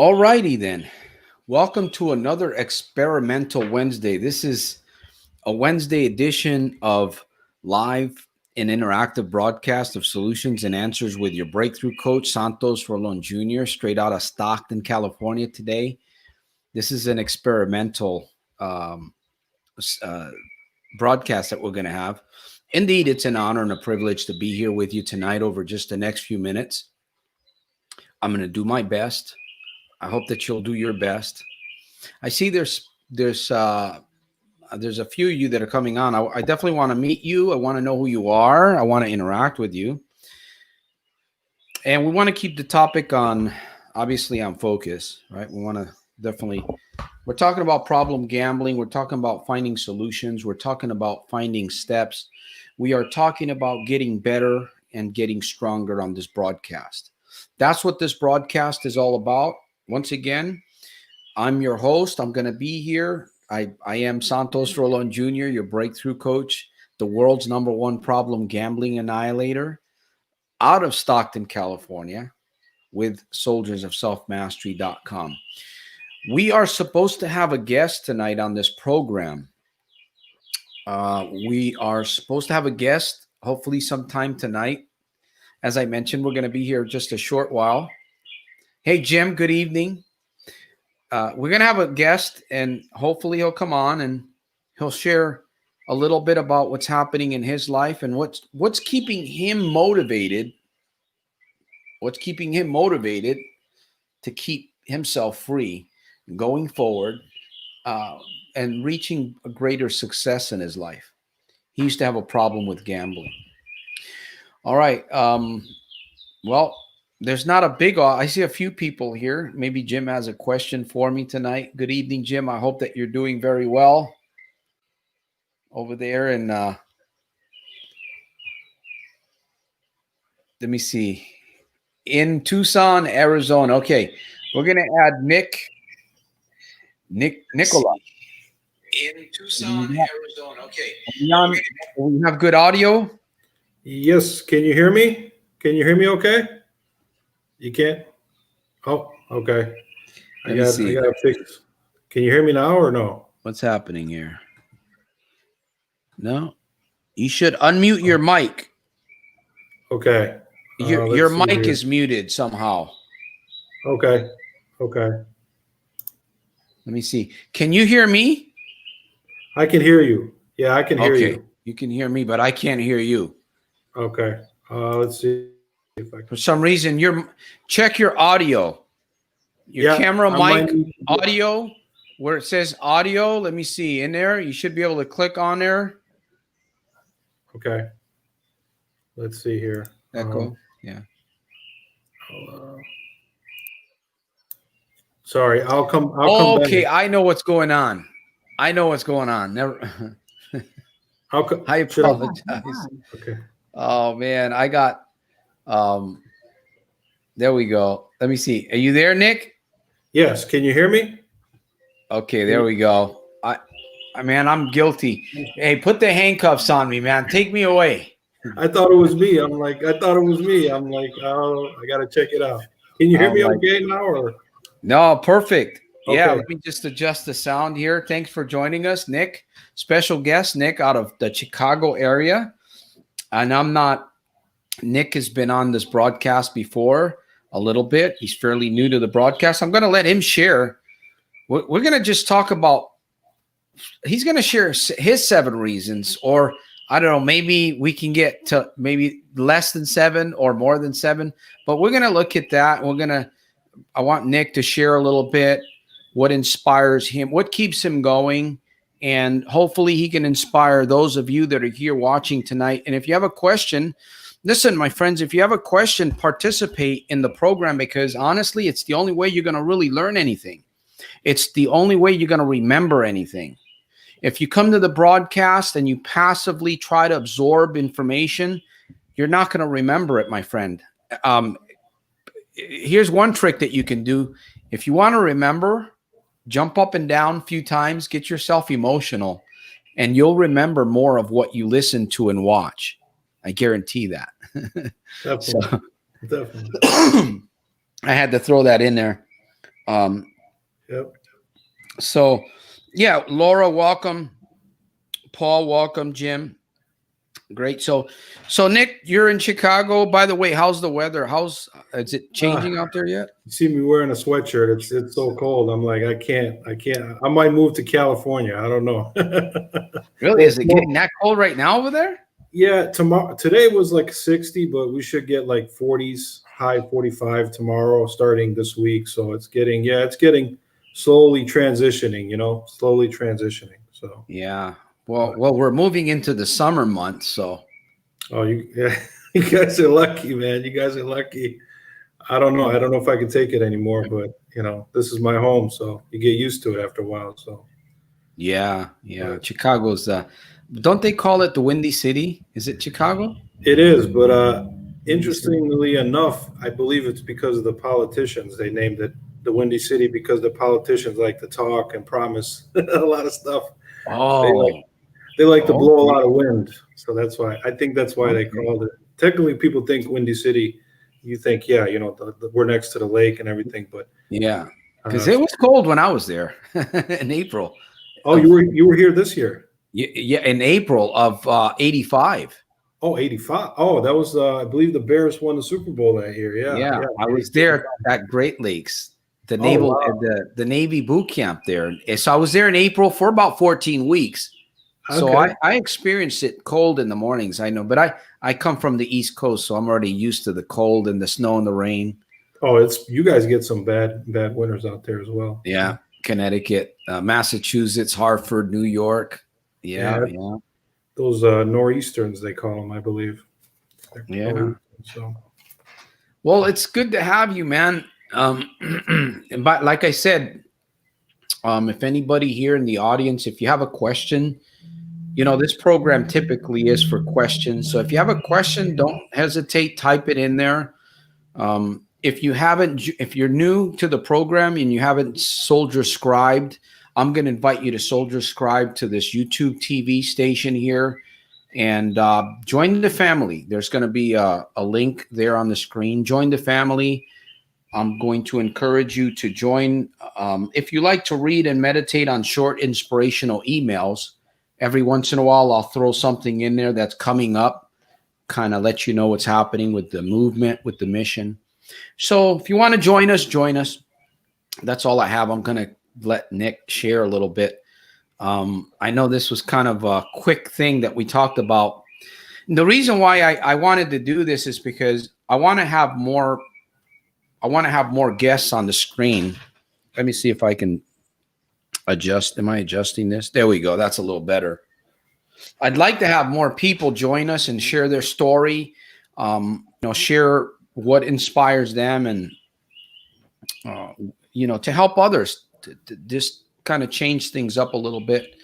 All righty then. Welcome to another experimental Wednesday. This is a Wednesday edition of live and interactive broadcast of solutions and answers with your breakthrough coach, Santos Jr., straight out of Stockton, California today. This is an experimental broadcast that we're going to have. Indeed, it's an honor and a privilege to be here with you tonight over just the next few minutes. I'm going to do my best. I hope that you'll do your best. I see there's a few of you that are coming on. I definitely want to meet you. I want to know who you are. I want to interact with you. And we want to keep the topic obviously on focus, right? We want to we're talking about problem gambling. We're talking about finding solutions. We're talking about finding steps. We are talking about getting better and getting stronger on this broadcast. That's what this broadcast is all about. Once again, I'm your host. I'm going to be here. I am Santos Jr., your breakthrough coach, the world's #1 problem gambling annihilator, out of Stockton, California, with soldiersofselfmastery.com. We are supposed to have a guest tonight on this program. We are supposed to have a guest, hopefully sometime tonight. As I mentioned, we're going to be here just a short while. Hey, Jim, good evening. We're going to have a guest, and hopefully he'll come on and he'll share a little bit about what's happening in his life and what's keeping him motivated. What's keeping him motivated to keep himself free going forward and reaching a greater success in his life. He used to have a problem with gambling. All right. Well, there's not a big, I see a few people here. Maybe Jim has a question for me tonight. Good evening, Jim. I hope that you're doing very well over there. And let me see. In Tucson, Arizona. Okay. We're going to add NIKOLA. In Tucson, Arizona. Okay. We have good audio? Yes. Can you hear me? Can you hear me okay? You can't? Oh, okay. I got to fix. Can you hear me now or no? What's happening here? No? You should unmute your mic. Okay. Your mic is muted somehow. Okay. Okay. Let me see. Can you hear me? I can hear you. Yeah, I can hear you. You can hear me, but I can't hear you. Okay. Let's see. For some reason, check your audio. Your camera mic audio, where it says audio. Let me see. In there, you should be able to click on there. Okay. Let's see here. Echo. Yeah. Sorry, I'll come okay, back. I know what's going on. Never. I apologize. Okay. Oh man, I got. There we go. Let me see. Are you there, Nick? Yes. Can you hear me? Okay, there we go. Man, I'm guilty. Hey, put the handcuffs on me, man. Take me away. I thought it was me. I thought it was me. I'm like, oh, I gotta check it out. Can you hear me okay now? Or? No, perfect. Okay. Yeah, let me just adjust the sound here. Thanks for joining us, Nick. Special guest, Nick, out of the Chicago area. And Nick has been on this broadcast before a little bit. He's fairly new to the broadcast. I'm going to let him share. We're going to just talk about, he's going to share his 7 reasons, or I don't know, maybe we can get to maybe less than 7 or more than 7, but we're going to look at that. I want Nick to share a little bit what inspires him, what keeps him going, and hopefully he can inspire those of you that are here watching tonight. And if you have a question, listen, my friends, if you have a question, participate in the program, because honestly, it's the only way you're going to really learn anything. It's the only way you're going to remember anything. If you come to the broadcast and you passively try to absorb information, you're not going to remember it, my friend. Here's one trick that you can do. If you want to remember, jump up and down a few times, get yourself emotional, and you'll remember more of what you listen to and watch. I guarantee that. Definitely. I had to throw that in there. Yep. So, yeah, Laura, welcome. Paul, welcome. Jim, great. So Nick, you're in Chicago. By the way, how's the weather? Is it changing out there yet? You see me wearing a sweatshirt. It's so cold. I'm like, I can't. I might move to California. I don't know. Really? Is it getting that cold right now over there? Yeah, today was like 60, but we should get like 40s, high 45 tomorrow, starting this week. So it's getting slowly transitioning. Slowly transitioning. So yeah. Well, we're moving into the summer months, so. Oh, you guys are lucky, man. You guys are lucky. I don't know. I don't know if I can take it anymore, but this is my home, so you get used to it after a while. So. Yeah. Chicago's don't they call it the Windy City? Is it Chicago? It is, but interestingly enough, I believe it's because of the politicians. They named it the Windy City because the politicians like to talk and promise a lot of stuff. Oh, They like to blow a lot of wind, so that's why. I think that's why they called it. Technically, people think Windy City. You think, yeah, we're next to the lake and everything, but yeah, because it was cold when I was there in April. Oh, you were here this year? Yeah, in April of 85. Oh, 85. Oh, that was I believe the Bears won the Super Bowl that year. Yeah. I was there at Great Lakes, the Navy boot camp there. So I was there in April for about 14 weeks. So I experienced it cold in the mornings, I know, but I come from the East Coast, so I'm already used to the cold and the snow and the rain. Oh, you guys get some bad winters out there as well. Yeah. Connecticut, Massachusetts, Hartford, New York. Yeah. Those nor'easterns, they call them, I believe. Yeah. So, well, it's good to have you, man. But like I said, if anybody here in the audience, if you have a question, this program typically is for questions. So if you have a question, don't hesitate, type it in there. If you're new to the program and you haven't Soldier Scribed, I'm going to invite you to Soldier Scribe to this YouTube TV station here and join the family. There's going to be a link there on the screen. Join the family. I'm going to encourage you to join. If you like to read and meditate on short inspirational emails, every once in a while I'll throw something in there that's coming up, kind of let you know what's happening with the movement, with the mission. So if you want to join us. That's all I have. I'm going to let Nick share a little bit. I know this was kind of a quick thing that we talked about. And the reason why I wanted to do this is because I want to have more guests on the screen. Let me see if I can adjust. Am I adjusting this? There we go. That's a little better. I'd like to have more people join us and share their story, share what inspires them and, to help others to just kind of change things up a little bit.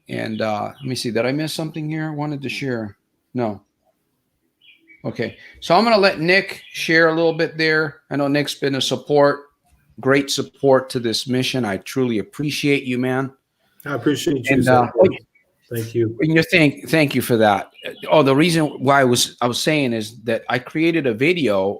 And let me see, did I miss something here? I wanted to share. No. Okay. So I'm going to let Nick share a little bit there. I know Nick's been great support to this mission. I truly appreciate you, man. I appreciate you. Thank you. Thank you for that. Oh, the reason why I was saying is that I created a video,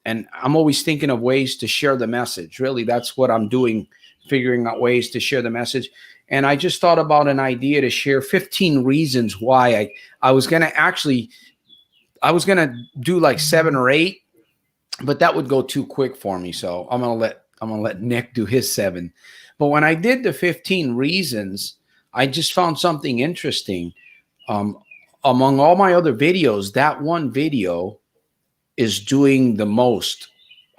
and I'm always thinking of ways to share the message. Really, that's what I'm doing, figuring out ways to share the message. And I just thought about an idea to share 15 reasons why I was going to do like 7 or 8, but that would go too quick for me. So I'm going to let Nick do his 7. But when I did the 15 reasons, I just found something interesting. Among all my other videos, that one video is doing the most.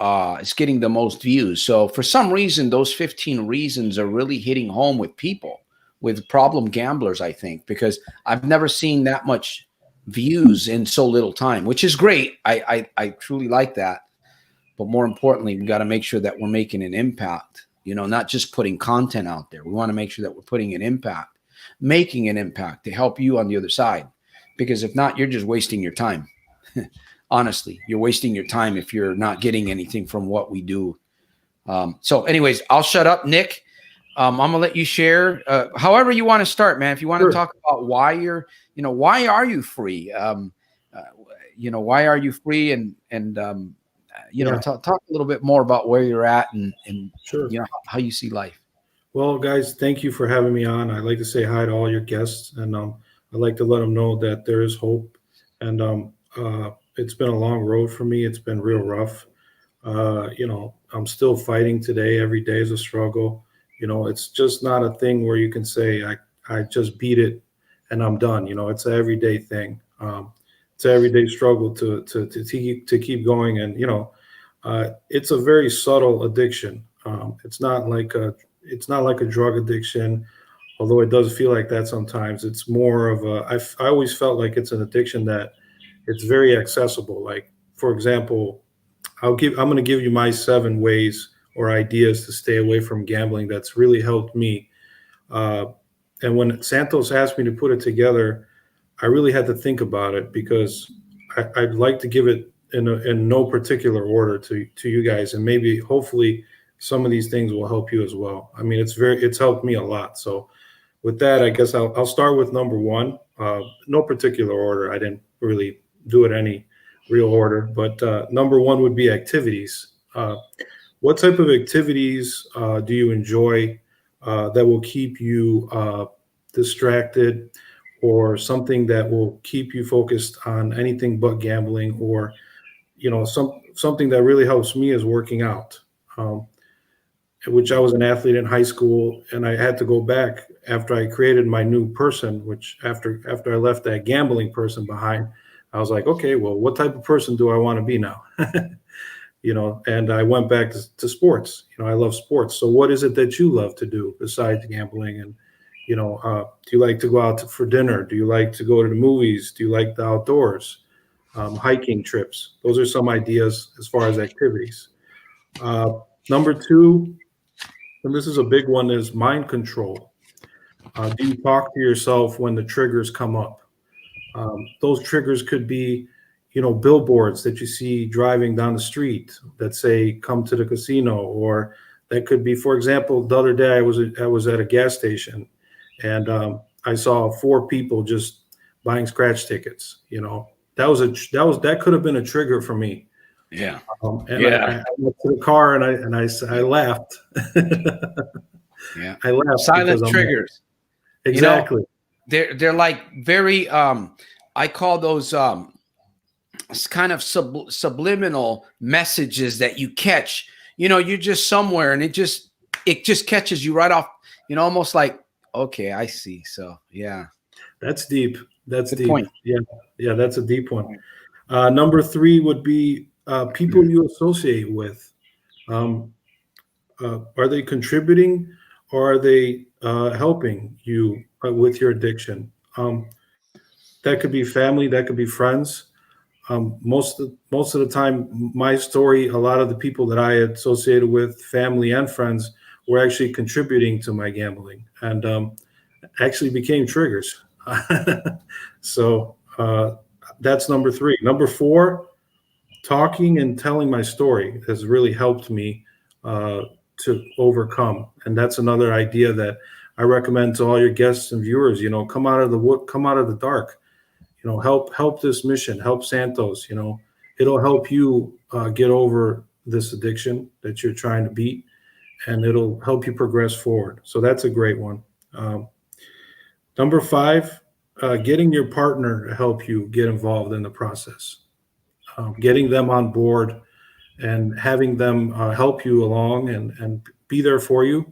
It's getting the most views. So for some reason, those 15 reasons are really hitting home with people, with problem gamblers, I think, because I've never seen that much views in so little time, which is great. I truly like that. But more importantly, we got to make sure that we're making an impact, not just putting content out there. We want to make sure that we're putting an impact, making an impact to help you on the other side. Because if not, you're just wasting your time. Honestly, you're wasting your time if you're not getting anything from what we do. So anyways, I'll shut up, Nick. I'm going to let you share however you want to start, man. If you want to talk about why why are you free? Why are you free? And Talk a little bit more about where you're at and Sure. how you see life. Well, guys, thank you for having me on. I'd like to say hi to all your guests, and I'd like to let them know that there is hope. And it's been a long road for me. It's been real rough. I'm still fighting today. Every day is a struggle. It's just not a thing where you can say I just beat it and I'm done. It's an everyday thing. It's an everyday struggle to keep going. And it's a very subtle addiction. It's not like a drug addiction, although it does feel like that sometimes. It's more of I always felt like it's an addiction that it's very accessible. Like, for example, I'm going to give you my 7 ways or ideas to stay away from gambling that's really helped me. And when Santos asked me to put it together, I really had to think about it because I'd like to give it in no particular order to you guys, and maybe hopefully some of these things will help you as well. I mean, it's helped me a lot. So with that, I guess I'll start with number 1. No particular order. I didn't really do it any real order, but number 1 would be activities. What type of activities do you enjoy that will keep you distracted, or something that will keep you focused on anything but gambling, or something that really helps me is working out, which I was an athlete in high school, and I had to go back after I created my new person, which after I left that gambling person behind, I was like, okay, well, what type of person do I want to be now? And I went back to sports. I love sports. So what is it that you love to do besides gambling? And, do you like to go out for dinner? Do you like to go to the movies? Do you like the outdoors? Hiking trips? Those are some ideas as far as activities. Number 2, and this is a big one, is mind control. Do you talk to yourself when the triggers come up? Those triggers could be, billboards that you see driving down the street that say, come to the casino, or that could be, for example, the other day I was at a gas station, and I saw 4 people just buying scratch tickets. That could have been a trigger for me. Yeah. I went to the car and I laughed. Yeah. I laughed. Silent triggers. Exactly. They're like very I call those kind of subliminal messages that you catch. You're just somewhere and it just catches you right off, almost like, okay, I see. So yeah. That's deep. That's Good deep. point. Yeah, that's a deep one. Number 3 would be people you associate with. Are they contributing, or are they helping you with your addiction? That could be family, that could be friends. Most of the time, my story, a lot of the people that I associated with, family and friends, were actually contributing to my gambling, and actually became triggers. So that's number 3. Number 4, talking and telling my story has really helped me to overcome. And that's another idea that I recommend to all your guests and viewers. Come out of the dark. Help this mission. Help Santos. It'll help you get over this addiction that you're trying to beat, and it'll help you progress forward. So that's a great one. Number 5, getting your partner to help you get involved in the process. Getting them on board and having them help you along and be there for you.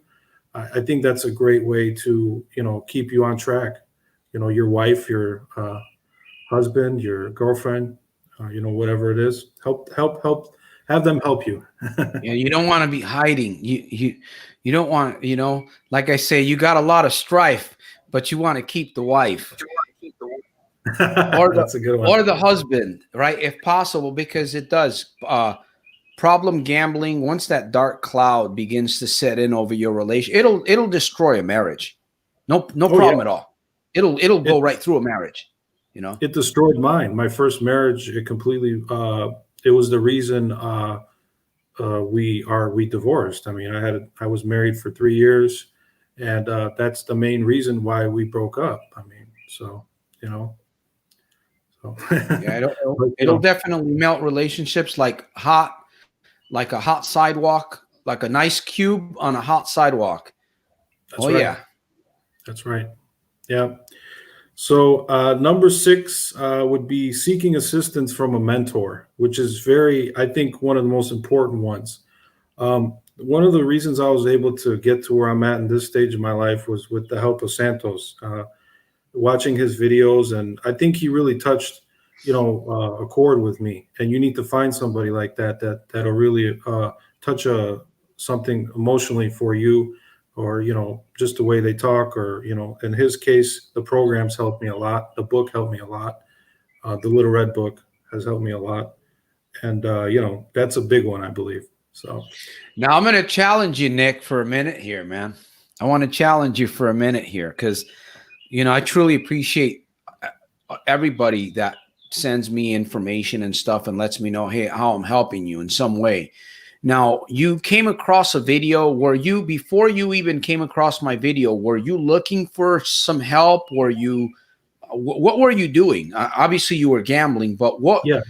I think that's a great way to, keep you on track. Your wife, your husband, your girlfriend, whatever it is, help, have them help you. Yeah, you don't want to be hiding. You don't want, like I say, you got a lot of strife, but you want to keep the wife. That's a good one. Or the husband, right? If possible, because it does. Problem gambling, once that dark cloud begins to set in over your relation, it'll destroy a marriage. No problem at all. It'll go right through a marriage. It destroyed mine. My first marriage, it completely. It was the reason we divorced. I mean, I was married for 3 years, and that's the main reason why we broke up. I mean, so. Yeah, it'll definitely melt relationships like hot like a hot sidewalk, like a nice cube on a hot sidewalk. That's right. Yeah. That's right. Yeah. So number 6 would be seeking assistance from a mentor, which is I think, one of the most important ones. One of the reasons I was able to get to where I'm at in this stage of my life was with the help of Santos, watching his videos. And I think he really touched, a chord with me. And you need to find somebody like that'll really touch something emotionally for you, or, just the way they talk, or, in his case, the programs helped me a lot. The book helped me a lot. The Little Red Book has helped me a lot. And, that's a big one, I believe. So Now I'm going to challenge you, Nick, for a minute here, man. I want to challenge you for a minute here because, I truly appreciate everybody that sends me information and stuff and lets me know, hey, how I'm helping you in some way. Now, you came across a video. Before you even came across my video, were you looking for some help? What were you doing? Obviously you were gambling, but yeah.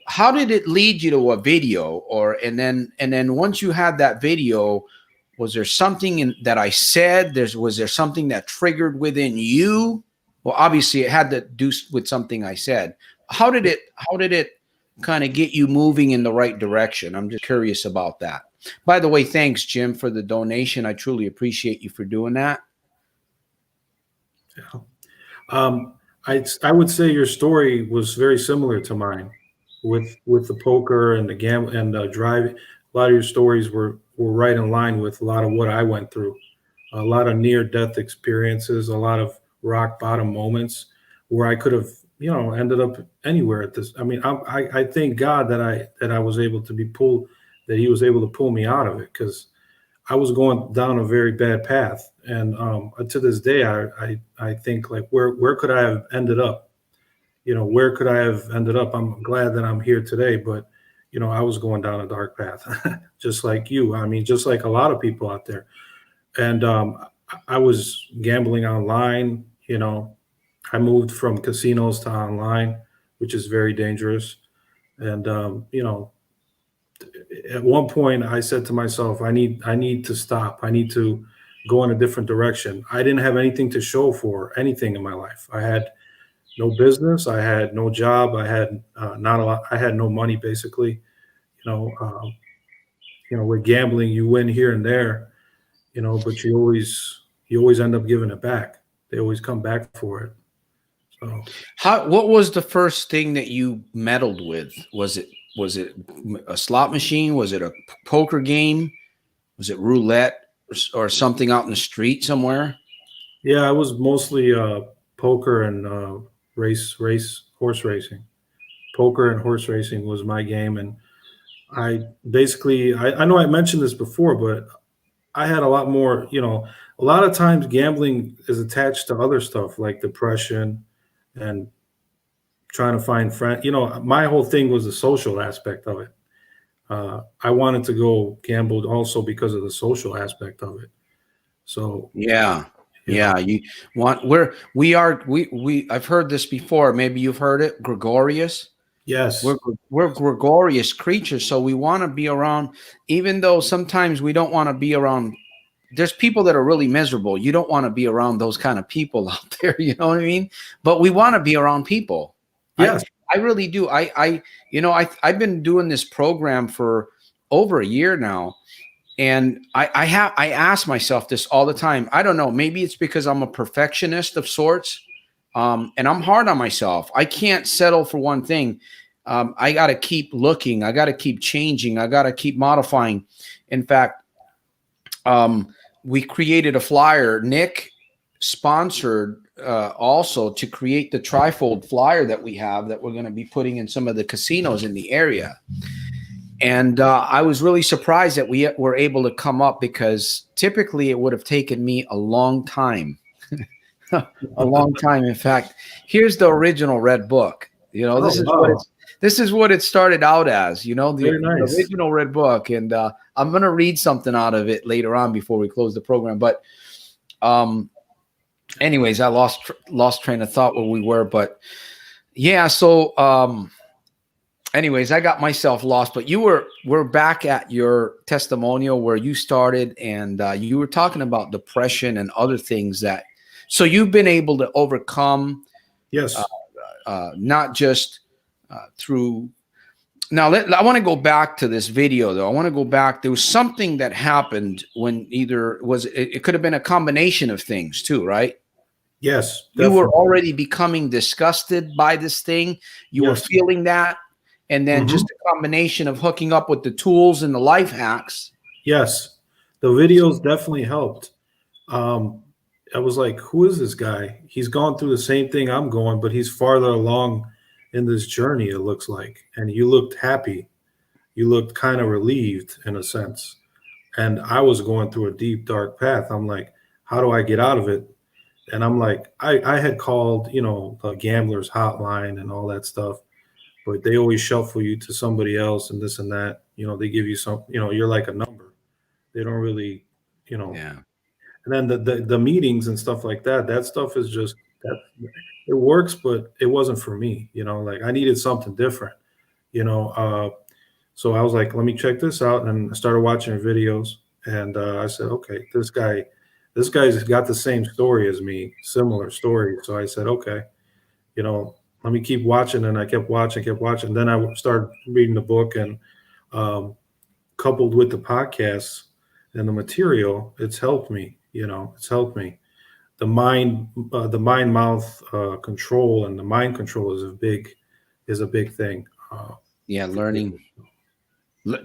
how did it lead you to a video? And then once you had that video, was there something that I said? Was there something that triggered within you? Well, obviously it had to do with something I said. How did it kind of get you moving in the right direction? I'm just curious about that. By the way, thanks, Jim, for the donation. I truly appreciate you for doing that. Yeah. I would say your story was very similar to mine with the poker and the gamble and the driving. A lot of your stories were right in line with a lot of what I went through. A lot of near-death experiences, a lot of rock bottom moments where I could have, ended up anywhere at this. I mean, I thank God that I was able to that he was able to pull me out of it, because I was going down a very bad path. And to this day, I think, like, where could I have ended up? Where could I have ended up? I'm glad that I'm here today, but I was going down a dark path, just like you. I mean, just like a lot of people out there. And I was gambling online. I moved from casinos to online, which is very dangerous. And at one point, I said to myself, I need to stop. I need to go in a different direction. I didn't have anything to show for anything in my life. I had no business. I had no job. I had not a lot. I had no money, basically. With gambling, you win here and there, but you always end up giving it back. They always come back for it. So, What was the first thing that you meddled with? Was it a slot machine? Was it a poker game? Was it roulette or something out in the street somewhere? Yeah, I was mostly poker and horse racing. Poker and horse racing was my game. And I know I mentioned this before, but I had a lot more, a lot of times gambling is attached to other stuff like depression and trying to find friends. My whole thing was the social aspect of it. I wanted to go gamble also because of the social aspect of it. So yeah. You want I've heard this before. Maybe you've heard it. Gregarious. Yes. We're gregarious creatures, so we want to be around, even though sometimes we don't want to be around. There's people that are really miserable. You don't want to be around those kind of people out there. You know what I mean? But we want to be around people. Yes. I really do. I've been doing this program for over a year now. And I ask myself this all the time. I don't know. Maybe it's because I'm a perfectionist of sorts. And I'm hard on myself. I can't settle for one thing. I got to keep looking. I got to keep changing. I got to keep modifying. In fact, we created a flyer. Nick sponsored also to create the trifold flyer that we have that we're going to be putting in some of the casinos in the area. And I was really surprised that we were able to come up, because typically it would have taken me a long time. A long time. In fact, here's the original Red Book. This is what it started out as, the original Red Book. And I'm going to read something out of it later on before we close the program. But anyways, I lost train of thought where we were. But yeah, so anyways, I got myself lost, but we're back at your testimonial where you started, and you were talking about depression and other things so you've been able to overcome, Yes. not just through. Now, I want to go back to this video, though. I want to go back. There was something that happened when it could have been a combination of things too, right? Yes. You were Definitely. already becoming disgusted by this thing. You were feeling that. And then just a combination of hooking up with the tools and the life hacks. Yes. The videos definitely helped. I was like, who is this guy? He's gone through the same thing I'm going, but he's farther along in this journey, it looks like. And you looked happy. You looked kind of relieved in a sense. And I was going through a deep, dark path. I'm like, how do I get out of it? And I'm like, I had called, the gambler's hotline and all that stuff, but they always shuffle you to somebody else and this and that. They give you some, you're like a number. They don't really, Yeah. And then the meetings and stuff like that stuff is just that it works, but it wasn't for me. Like I needed something different. So I was like, let me check this out, and I started watching videos, and I said, okay, this guy's got the same story as me, similar story. So I said, okay, let me keep watching, and I kept watching. Then I started reading the book, and coupled with the podcasts and the material, it's helped me. It's helped me. The mind-mouth control and the mind control is a big thing. Learning,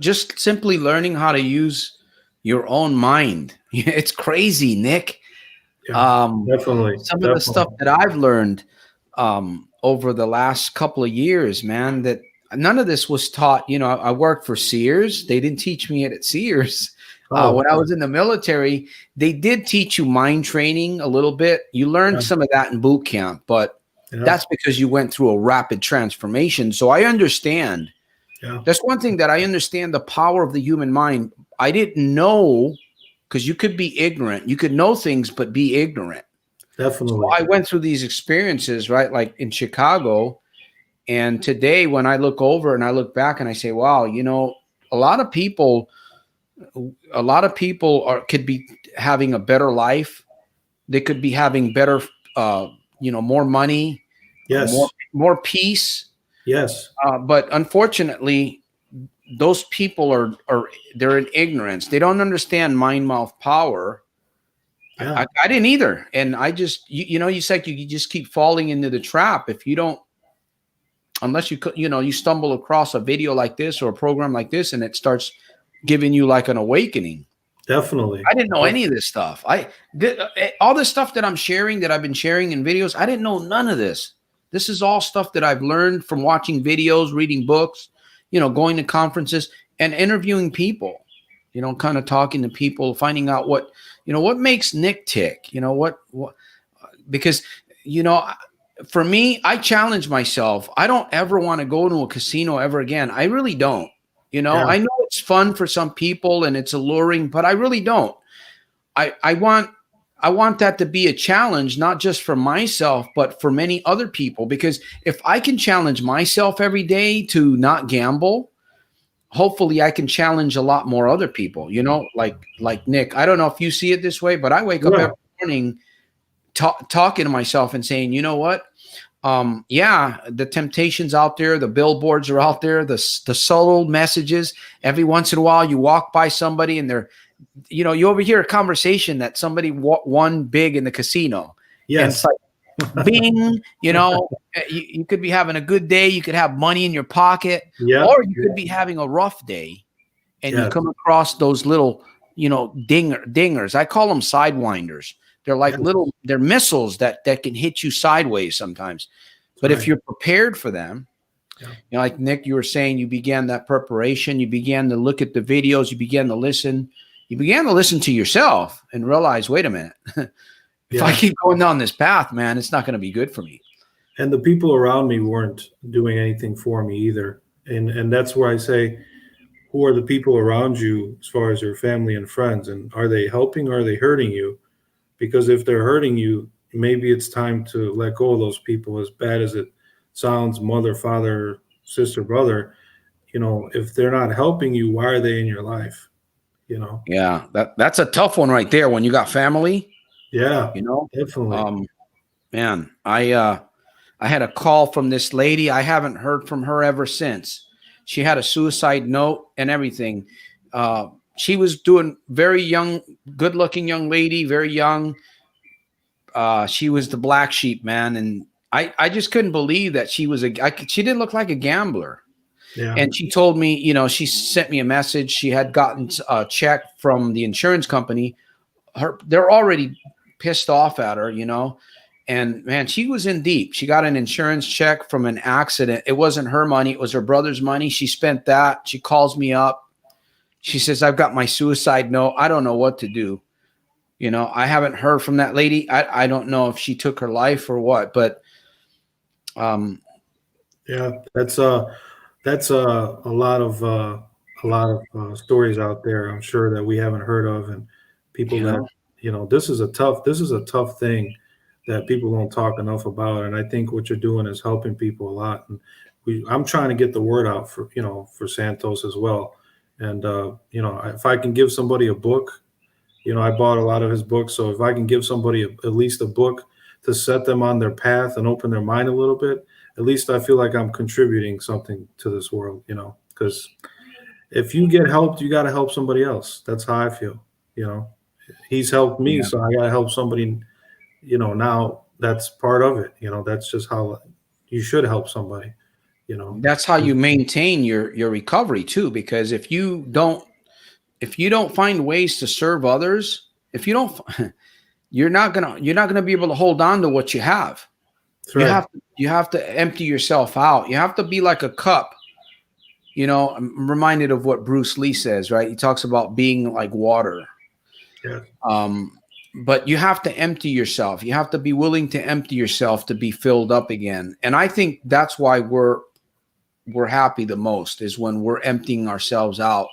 just simply learning how to use your own mind. It's crazy, Nick. Definitely. Some of the stuff that I've learned over the last couple of years, man, that none of this was taught. I worked for Sears. They didn't teach me it at Sears. When I was in the military, they did teach you mind training a little bit. You learned some of that in boot camp, but that's because you went through a rapid transformation. So I understand. Yeah. That's one thing that I understand, the power of the human mind. I didn't know, because you could be ignorant. You could know things, but be ignorant. Definitely. So I went through these experiences, right? Like in Chicago. And today when I look over and I look back and I say, wow, a lot of people could be having a better life. They could be having better, more money, yes, more peace. Yes. But unfortunately, those people they're in ignorance. They don't understand mind mouth power. Yeah. I didn't either. And I just, you said you just keep falling into the trap. If you don't, unless you stumble across a video like this or a program like this, and it starts giving you like an awakening. Definitely. I didn't know any of this stuff. All this stuff that I'm sharing, that I've been sharing in videos, I didn't know none of this. This is all stuff that I've learned from watching videos, reading books, going to conferences and interviewing people, kind of talking to people, finding out what makes Nick tick, because, for me, I challenge myself. I don't ever want to go to a casino ever again. I really don't. I know it's fun for some people and it's alluring, but I really don't. I want that to be a challenge, not just for myself, but for many other people. Because if I can challenge myself every day to not gamble, hopefully I can challenge a lot more other people, like Nick. I don't know if you see it this way, but I wake up every morning talking to myself and saying, you know what? The temptations out there, the billboards are out there, the subtle messages. Every once in a while you walk by somebody and they're, you overhear a conversation that somebody won big in the casino. Yes. And it's like, bing, you could be having a good day. You could have money in your pocket, or you could be having a rough day and you come across those little, dingers. I call them sidewinders. They're like they're missiles that can hit you sideways sometimes. But if you're prepared for them, like Nick, you were saying, you began that preparation, you began to look at the videos, you began to listen to yourself and realize, wait a minute, if I keep going down this path, man, it's not going to be good for me. And the people around me weren't doing anything for me either. And that's where I say, who are the people around you as far as your family and friends? And are they helping or are they hurting you? Because if they're hurting you, maybe it's time to let go of those people, as bad as it sounds, mother, father, sister, brother. if they're not helping you, why are they in your life? Yeah, that's a tough one right there when you got family, Yeah, you know. definitely. Man, I had a call from this lady. I haven't heard from her ever since. She had a suicide note and everything. She was doing very young, good-looking young lady, very young. She was the black sheep, man, and I just couldn't believe that she was she didn't look like a gambler. Yeah. And she told me, she sent me a message. She had gotten a check from the insurance company. They're already pissed off at her, and man, she was in deep. She got an insurance check from an accident. It wasn't her money. It was her brother's money. She spent that. She calls me up. She says, I've got my suicide note. I don't know what to do. I haven't heard from that lady. I don't know if she took her life or what, but yeah, that's a lot of stories out there, I'm sure, that we haven't heard of, and people that this is a tough thing that people don't talk enough about. And I think what you're doing is helping people a lot. And I'm trying to get the word out for Santos as well. And if I can give somebody a book, I bought a lot of his books. So if I can give somebody at least a book to set them on their path and open their mind a little bit, at least I feel like I'm contributing something to this world, because if you get helped, you got to help somebody else. That's how I feel. He's helped me, so I got to help somebody. Now that's part of it. That's just how you should help somebody. That's how you maintain your recovery too. Because if you don't find ways to serve others, if you don't, you're not gonna be able to hold on to what you have. Right. You have to empty yourself out. You have to be like a cup. I'm reminded of what Bruce Lee says, right? He talks about being like water. Yeah. But you have to empty yourself. You have to be willing to empty yourself to be filled up again. And I think that's why we're happy the most, is when we're emptying ourselves out.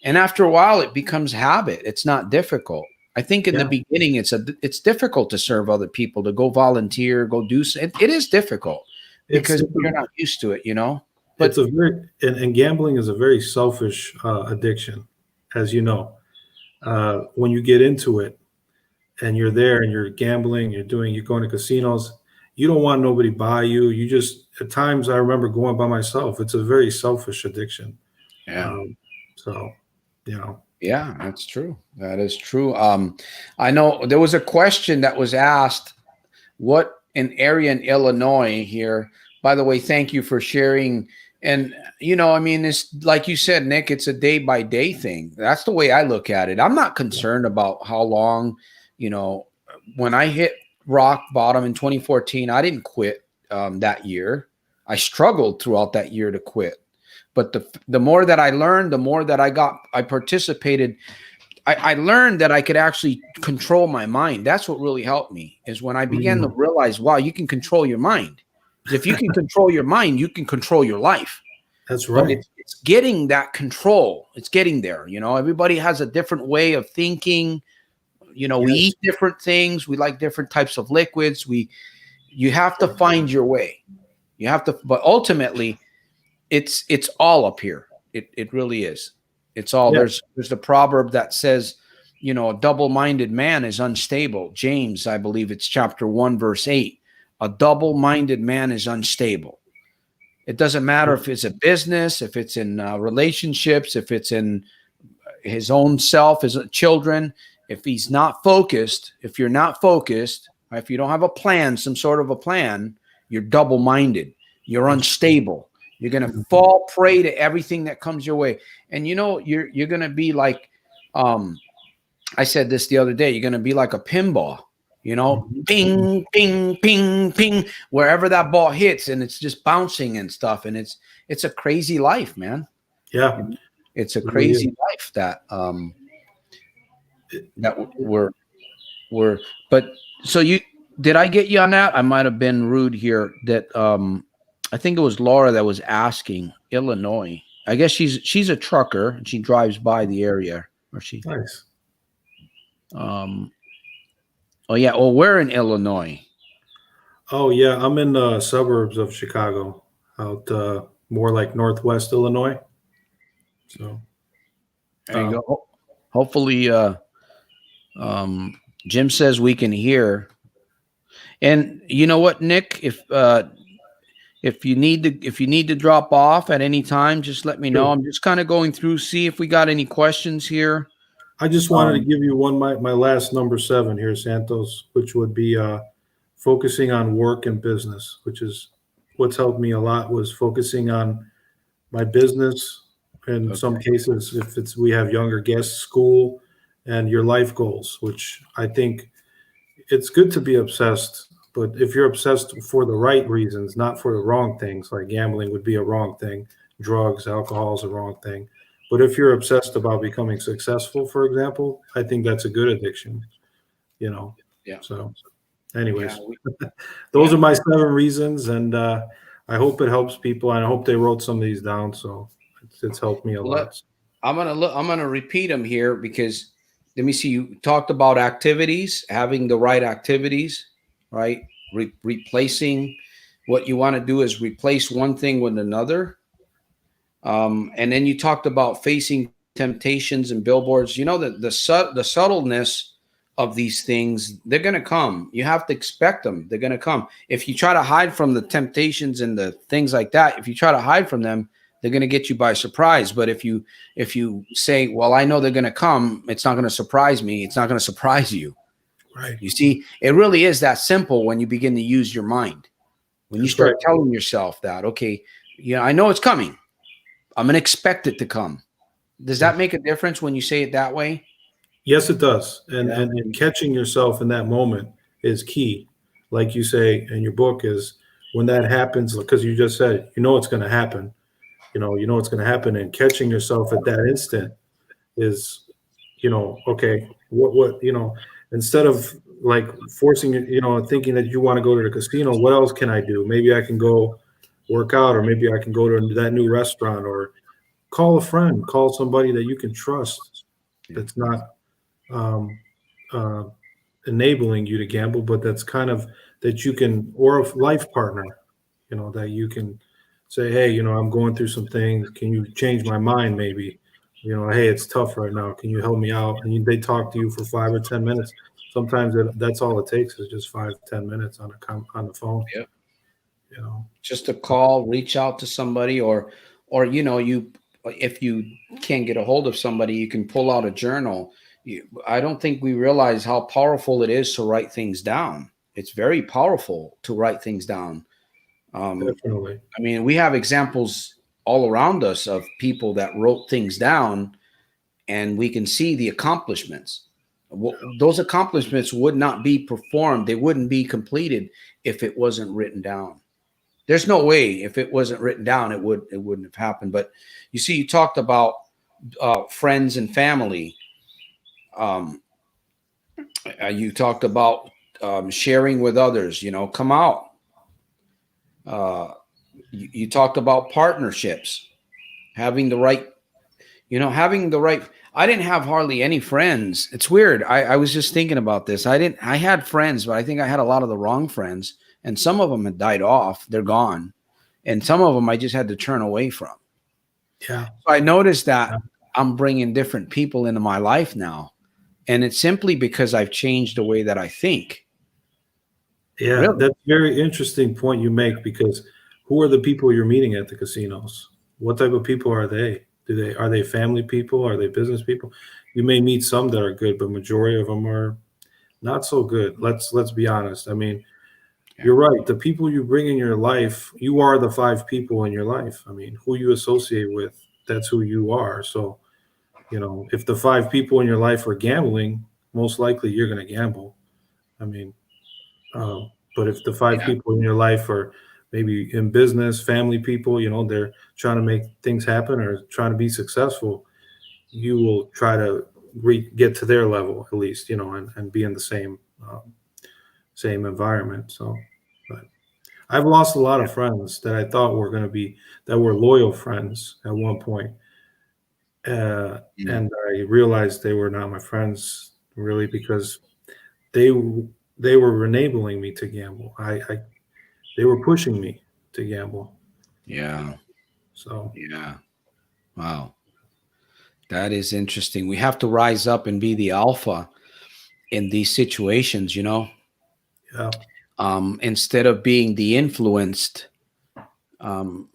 And after a while, it becomes habit. It's not difficult. I think in the beginning, it's difficult to serve other people, to go volunteer, go do. It is difficult because you're not used to it, But it's a very and gambling is a very selfish addiction, as you know. When you get into it and you're there and you're gambling, you're going to casinos, you don't want nobody by you. You just, at times, I remember going by myself. It's a very selfish addiction. yeah. So, Yeah, that's true. That is true. I know there was a question that was asked, what an area in Illinois here. By the way, thank you for sharing. And, it's like you said, Nick, it's a day by day thing. That's the way I look at it. I'm not concerned about how long, when I hit rock bottom in 2014, I didn't quit that year. I struggled throughout that year to quit. But the more that I learned, the more that I participated. I learned that I could actually control my mind. That's what really helped me, is when I began to realize, wow, you can control your mind. If you can control your mind, you can control your life. That's right. But it's getting that control. It's getting there. Everybody has a different way of thinking. We eat different things. We like different types of liquids. You have to find your way. You have to, but ultimately, it's all up here. It really is. It's all there's the proverb that says, a double-minded man is unstable. James, I believe it's chapter 1, verse 8. A double-minded man is unstable. It doesn't matter if it's a business, if it's in relationships, if it's in his own self, his children. If he's not focused, if you're not focused, if you don't have a plan, some sort of a plan, you're double-minded. You're unstable. You're going to fall prey to everything that comes your way. And, you're going to be like, I said this the other day, you're going to be like a pinball, ping, ping, ping, ping, wherever that ball hits, and it's just bouncing and stuff. And it's a crazy life, man. Yeah. It's a crazy life that we're, but so did I get you on that? I might've been rude here that, I think it was Laura that was asking Illinois. I guess she's a trucker and she drives by the area. Or she nice. Oh yeah. Oh, we're in Illinois. Oh yeah, I'm in the suburbs of Chicago, out more like Northwest Illinois. So there you go. Hopefully, Jim says we can hear. And you know what, Nick? If you need to drop off at any time, just let me know. Sure. I'm just kind of going through, see if we got any questions here. I just wanted to give you my last number 7 here, Santos, which would be focusing on work and business, which is what's helped me a lot, was focusing on my business. In some cases, if it's we have younger guests, school, and your life goals, which I think it's good to be obsessed. But if you're obsessed for the right reasons, not for the wrong things, like gambling would be a wrong thing, drugs, alcohol is a wrong thing. But if you're obsessed about becoming successful, for example, I think that's a good addiction, you know. Yeah. So, anyways, Yeah, those are my 7 reasons, and I hope it helps people. And I hope they wrote some of these down, so it's helped me a lot. I'm gonna repeat them here because let me see. You talked about activities, having the right activities, right? Replacing what you want to do is replace one thing with another. And then you talked about facing temptations and billboards. You know that the subtleness of these things, they're going to come. You have to expect them. They're going to come. If you try to hide from the temptations and the things like that, if you try to hide from them, they're going to get you by surprise. But if you say, well, I know they're going to come, it's not going to surprise me. It's not going to surprise you. Right. You see, it really is that simple when you begin to use your mind. When you start telling yourself that, okay, yeah, I know it's coming. I'm going to expect it to come. Does that make a difference when you say it that way? Yes, it does. And catching yourself in that moment is key. Like you say in your book, is when that happens, because you just said, it's going to happen. You know it's going to happen, and catching yourself at that instant is, okay, what, instead of like forcing it, thinking that you want to go to the casino, what else can I do? Maybe I can go work out, or maybe I can go to that new restaurant, or call a friend, call somebody that you can trust that's not uh, enabling you to gamble, but that's kind of that you can, or a life partner, that you can say, hey, I'm going through some things. Can you change my mind? Maybe, hey, it's tough right now. Can you help me out? And they talk to you for 5 or 10 minutes. Sometimes that's all it takes is just 5-10 minutes on the phone. Yeah. Just a So, call, reach out to somebody, or if you can't get a hold of somebody, you can pull out a journal. I don't think we realize how powerful it is to write things down. It's very powerful to write things down. definitely. I mean, we have examples all around us of people that wrote things down, and we can see the accomplishments. Those accomplishments would not be performed. They wouldn't be completed if it wasn't written down. There's no way if it wasn't written down, it wouldn't have happened. But you see, you talked about friends and family. You talked about sharing with others. Come out. You talked about partnerships, having the right. I didn't have hardly any friends. It's weird. I was just thinking about this. I had friends, but I think I had a lot of the wrong friends. And some of them had died off. They're gone. And some of them I just had to turn away from. Yeah. So I noticed that I'm bringing different people into my life now. And it's simply because I've changed the way that I think. Yeah, Really? that's a very interesting point you make, because who are the people you're meeting at the casinos? What type of people are they? Are they family people? Are they business people? You may meet some that are good, but majority of them are not so good. Let's be honest. I mean, you're right. The people you bring in your life, you are the 5 people in your life. I mean, who you associate with, that's who you are. So, if the 5 people in your life are gambling, most likely you're going to gamble. I mean, but if the 5 people in your life are maybe in business, family people, they're trying to make things happen or trying to be successful, you will try to get to their level at least, and be in the same environment. So, but I've lost a lot of friends that I thought were going to be, that were loyal friends at one point. And I realized they were not my friends really, because they were enabling me to gamble. They were pushing me to gamble. Yeah. So Yeah. Wow. That is interesting. We have to rise up and be the alpha in these situations, yeah, instead of being the influenced,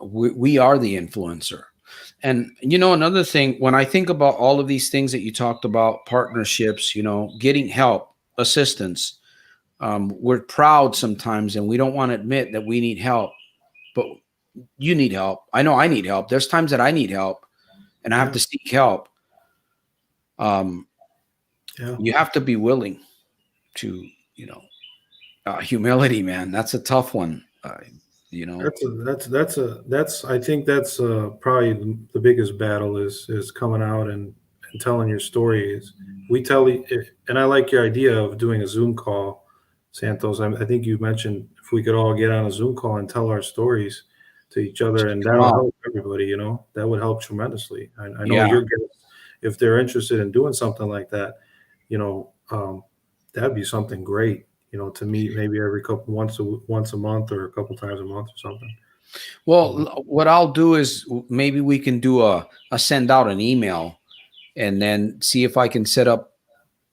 we are the influencer. And, another thing, when I think about all of these things that you talked about, partnerships, getting help, assistance, we're proud sometimes and we don't want to admit that we need help, but you need help. I know I need help. There's times that I need help and I have to seek help. You have to be willing to, humility, man. That's a tough one. That's I think that's probably the biggest battle is coming out and telling your story. Is we tell and I like your idea of doing a Zoom call, Santos. I think you mentioned if we could all get on a Zoom call and tell our stories to each other, and that'll help everybody. That would help tremendously. I know your guests, if they're interested in doing something like that, that'd be something great. To meet maybe every once a month or a couple times a month or something. Well, what I'll do is maybe we can do a send out an email and then see if I can set up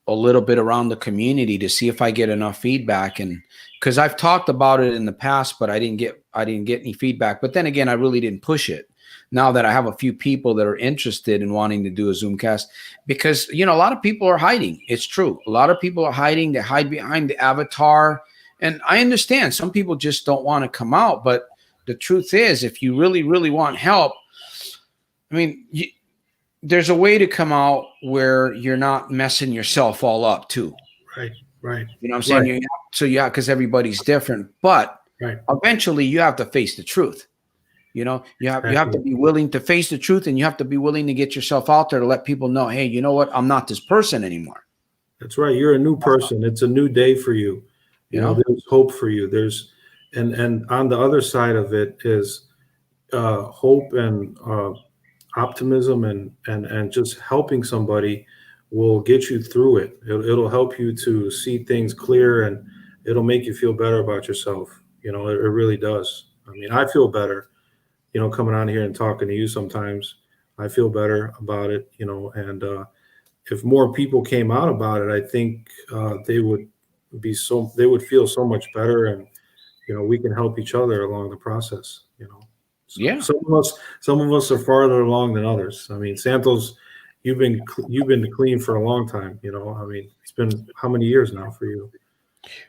a little bit around the community to see if I get enough feedback. And because I've talked about it in the past, but I didn't get any feedback. But then again, I really didn't push it. Now that I have a few people that are interested in wanting to do a Zoomcast, because, a lot of people are hiding. It's true. A lot of people are hiding. They hide behind the avatar. And I understand some people just don't want to come out. But the truth is, if you really, really want help, I mean, there's a way to come out where you're not messing yourself all up too. Right. You know what I'm saying? Right. Because everybody's different. But eventually you have to face the truth. You have to be willing to face the truth, and you have to be willing to get yourself out there to let people know, hey, you know what? I'm not this person anymore. That's right. You're a new person. It's a new day for you. There's hope for you. There's, and on the other side of it is hope and optimism and just helping somebody will get you through it. It'll help you to see things clear, and it'll make you feel better about yourself. It really does. I mean, I feel better. Coming on here and talking to you sometimes, I feel better about it, and if more people came out about it, I think they would feel so much better, and, we can help each other along the process, So some of us are farther along than others. I mean, Santos, you've been clean for a long time, I mean, it's been how many years now for you?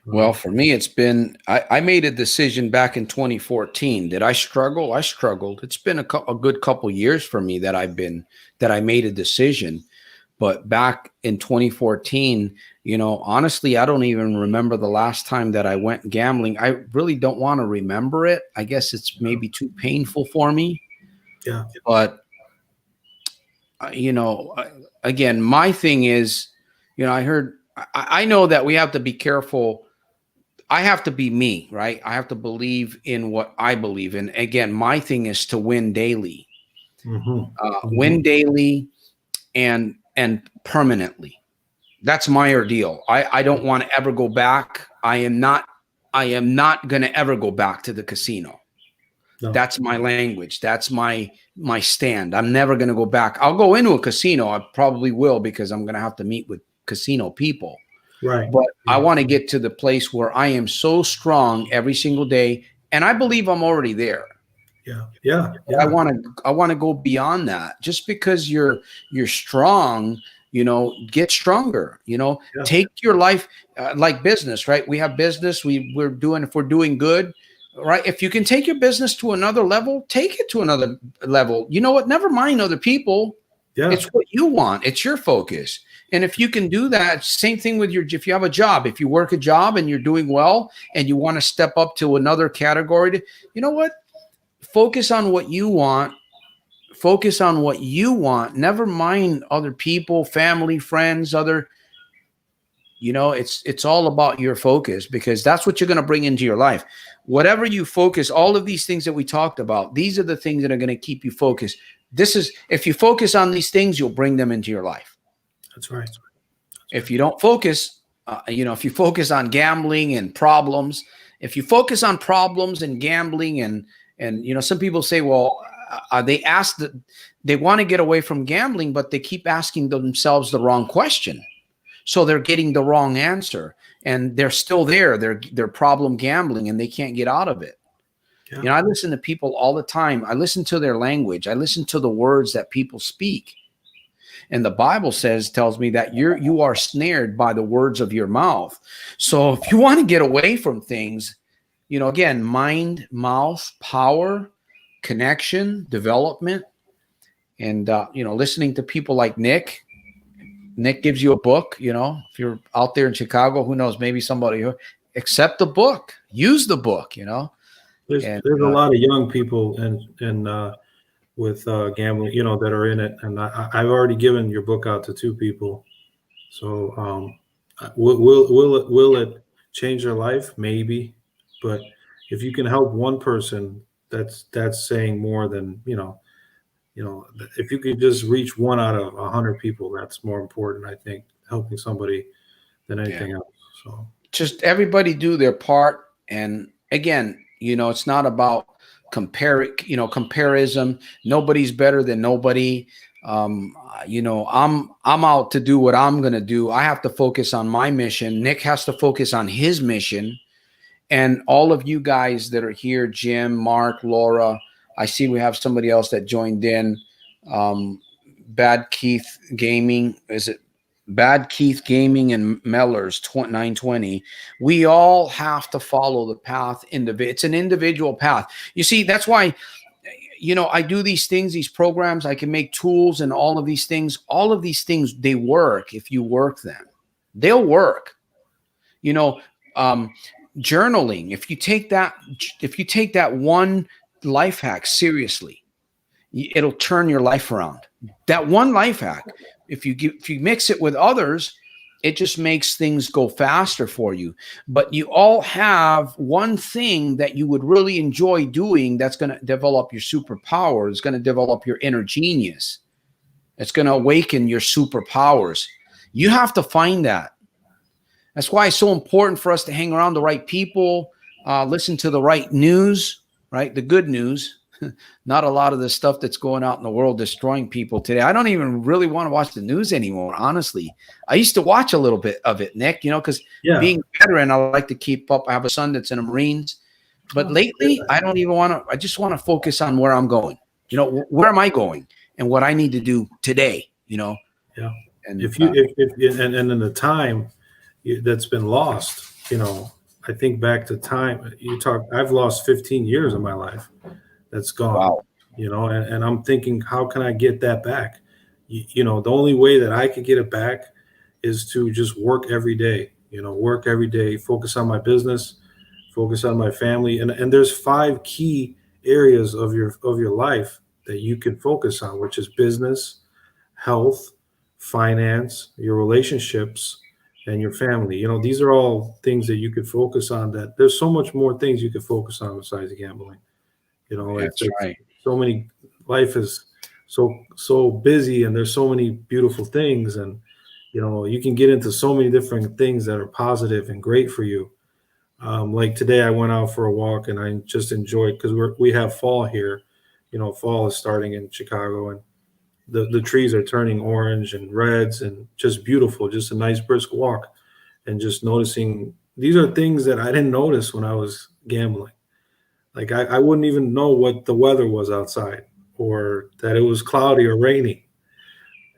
Well, for me, it's been, I made a decision back in 2014. Did I struggle? I struggled. It's been a good couple years for me that I made a decision. But back in 2014, honestly, I don't even remember the last time that I went gambling. I really don't want to remember it. I guess it's maybe too painful for me. Yeah. But, again, my thing is, I know that we have to be careful. I have to be me, right? I have to believe in what I believe in. Again, my thing is to win daily, win daily and permanently. That's my ordeal. I don't want to ever go back. I am not going to ever go back to the casino. No. That's my language. That's my stand. I'm never going to go back. I'll go into a casino. I probably will, because I'm going to have to meet with casino people. Right. But I want to get to the place where I am so strong every single day. And I believe I'm already there. Yeah. I want to go beyond that. Just because you're strong, get stronger, take your life like business, right? We have business. if we're doing good, right? If you can take your business to another level, take it to another level. You know what? Never mind other people. Yeah. It's what you want. It's your focus. And if you can do that, same thing with if you have a job, if you work a job and you're doing well and you want to step up to another category, you know what? Focus on what you want. Focus on what you want. Never mind other people, family, friends, it's all about your focus, because that's what you're going to bring into your life. Whatever you focus, all of these things that we talked about, these are the things that are going to keep you focused. If you focus on these things, you'll bring them into your life. That's right. If you don't focus, if you focus on gambling and problems, if you focus on problems and gambling and some people say, well, they want to get away from gambling, but they keep asking themselves the wrong question. So they're getting the wrong answer, and they're still there. They're problem gambling, and they can't get out of it. Yeah. I listen to people all the time. I listen to their language. I listen to the words that people speak. And the Bible tells me that you are snared by the words of your mouth. So if you want to get away from things, again, mind, mouth, power, connection, development, and listening to people like Nick. Nick gives you a book. If you're out there in Chicago, who knows? Maybe somebody accept the book, use the book. There's a lot of young people and with gambling, that are in it, and I've already given your book out to 2 people. So will it change their life? Maybe, but if you can help one person, that's saying more than if you could just reach 1 out of 100 people, that's more important, I think, helping somebody than anything else. So just everybody do their part, and again, it's not about comparison. Nobody's better than nobody. I'm out to do what I'm going to do. I have to focus on my mission. Nick has to focus on his mission. And all of you guys that are here, Jim, Mark, Laura, I see we have somebody else that joined in. Bad Keith Gaming. Is it Bad Keith Gaming and Mellors 920? We all have to follow the path. It's an individual path. You see, that's why, I do these things, these programs. I can make tools and all of these things. All of these things, they work if you work them. They'll work. Journaling. If you take that one life hack seriously, it'll turn your life around. That one life hack. If you mix it with others, it just makes things go faster for you. But you all have one thing that you would really enjoy doing that's going to develop your superpower. It's going to develop your inner genius. It's going to awaken your superpowers. You have to find that. That's why it's so important for us to hang around the right people, listen to the right news, right? The good news. Not a lot of the stuff that's going out in the world destroying people today. I don't even really want to watch the news anymore, honestly. I used to watch a little bit of it, Nick, because being a veteran, I like to keep up. I have a son that's in the Marines. But lately, I don't even want to. I just want to focus on where I'm going. Where am I going and what I need to do today, Yeah. And and in the time that's been lost, I think back to time. I've lost 15 years of my life. That's gone. Wow. And I'm thinking, how can I get that back? The only way that I could get it back is to just work every day, focus on my business, focus on my family. And there's 5 key areas of your life that you can focus on, which is business, health, finance, your relationships, and your family. These are all things that you could focus on. That there's so much more things you could focus on besides gambling. That's right. So many, life is so busy, and there's so many beautiful things, and you can get into so many different things that are positive and great for you. Like today, I went out for a walk, and I just enjoyed, because we have fall here. Fall is starting in Chicago, and the trees are turning orange and reds, and just beautiful. Just a nice brisk walk, and just noticing these are things that I didn't notice when I was gambling. Like I wouldn't even know what the weather was outside, or that it was cloudy or rainy.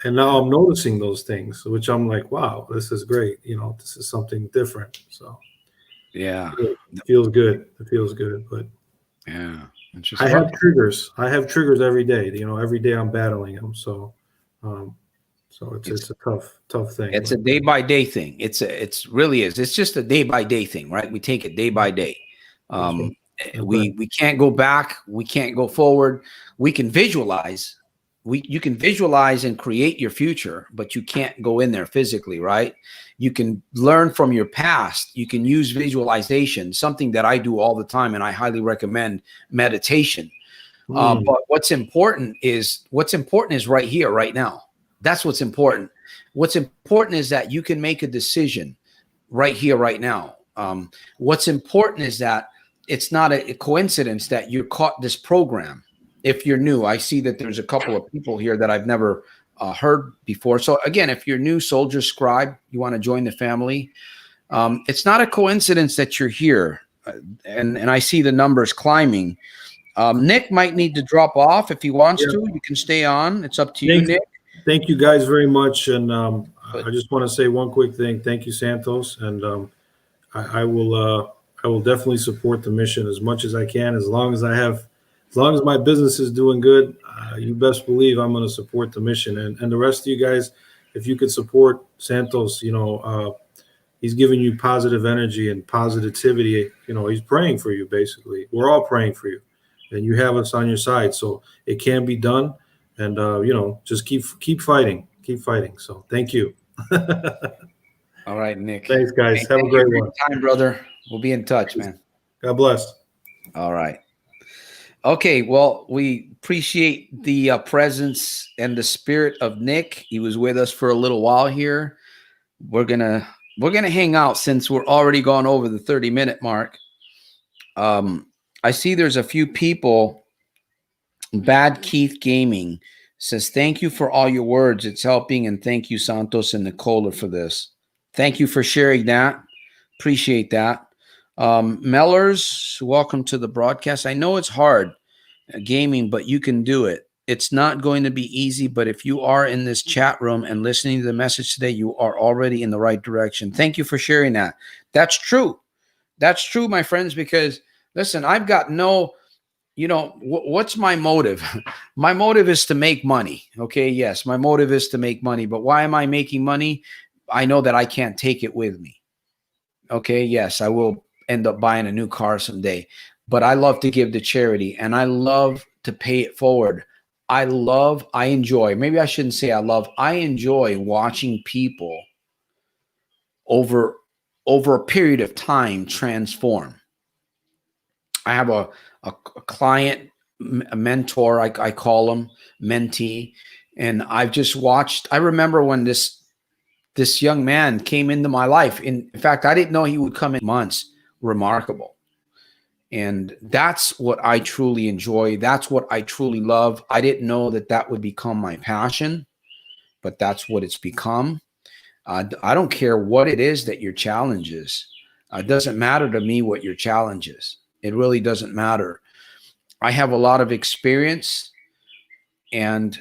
And now I'm noticing those things, which I'm like, wow, this is great. This is something different. So yeah, it feels good. It feels good. But yeah, I have triggers. I have triggers every day. Every day I'm battling them. So it's a tough thing. It's a day by day thing. It's really is. It's just a day by day thing, right? We take it day by day. We can't go back. We can't go forward. We can visualize. You can visualize and create your future, but you can't go in there physically, right? You can learn from your past. You can use visualization, something that I do all the time, and I highly recommend meditation. But what's important is right here, right now. That's what's important. What's important is that you can make a decision right here, right now. What's important is that it's not a coincidence that you caught this program. if you're new, I see that there's a couple of people here that I've never heard before. So again, if you're new, Soldier Scribe, you want to join the family, it's not a coincidence that you're here. And I see the numbers climbing. Nick might need to drop off if he wants to. You can stay on. It's up to you, Nick. Thank you guys very much. And I just want to say one quick thing. Thank you, Santos. And I will definitely support the mission as much as I can. As long as my business is doing good, you best believe I'm going to support the mission. And the rest of you guys, if you could support Santos, he's giving you positive energy and positivity. He's praying for you, basically. We're all praying for you. And you have us on your side. So it can be done. And, just keep fighting. Keep fighting. So thank you. All right, Nick. Thanks, guys. Hey, have a great one. Time, brother. We'll be in touch, man. God bless. All right. Okay, well, we appreciate the presence and the spirit of Nick. He was with us for a little while here. We're gonna hang out since we're already gone over the 30-minute mark. I see there's a few people. Bad Keith Gaming says, thank you for all your words. It's helping. And thank you, Santos and NIKOLA, for this. Thank you for sharing that. Appreciate that. Mellors, welcome to the broadcast. I know it's hard gaming, but you can do it. It's not going to be easy, but if you are in this chat room and listening to the message today, you are already in the right direction. Thank you for sharing that. That's true. That's true, my friends, because listen, I've got no, what's my motive? My motive is to make money. Okay. Yes. My motive is to make money, but why am I making money? I know that I can't take it with me. Okay. Yes. I will end up buying a new car someday, but I love to give to charity and I love to pay it forward. I enjoy, maybe I shouldn't say I enjoy watching people over a period of time transform. I have a client, a mentor, I call him, mentee, and I've just watched. I remember when this young man came into my life. In fact, I didn't know he would come in months. Remarkable. And that's what I truly enjoy. That's what I truly love. I didn't know that would become my passion, but that's what it's become. I don't care what it is that your challenge is. It doesn't matter to me what your challenge is. It really doesn't matter. I have a lot of experience and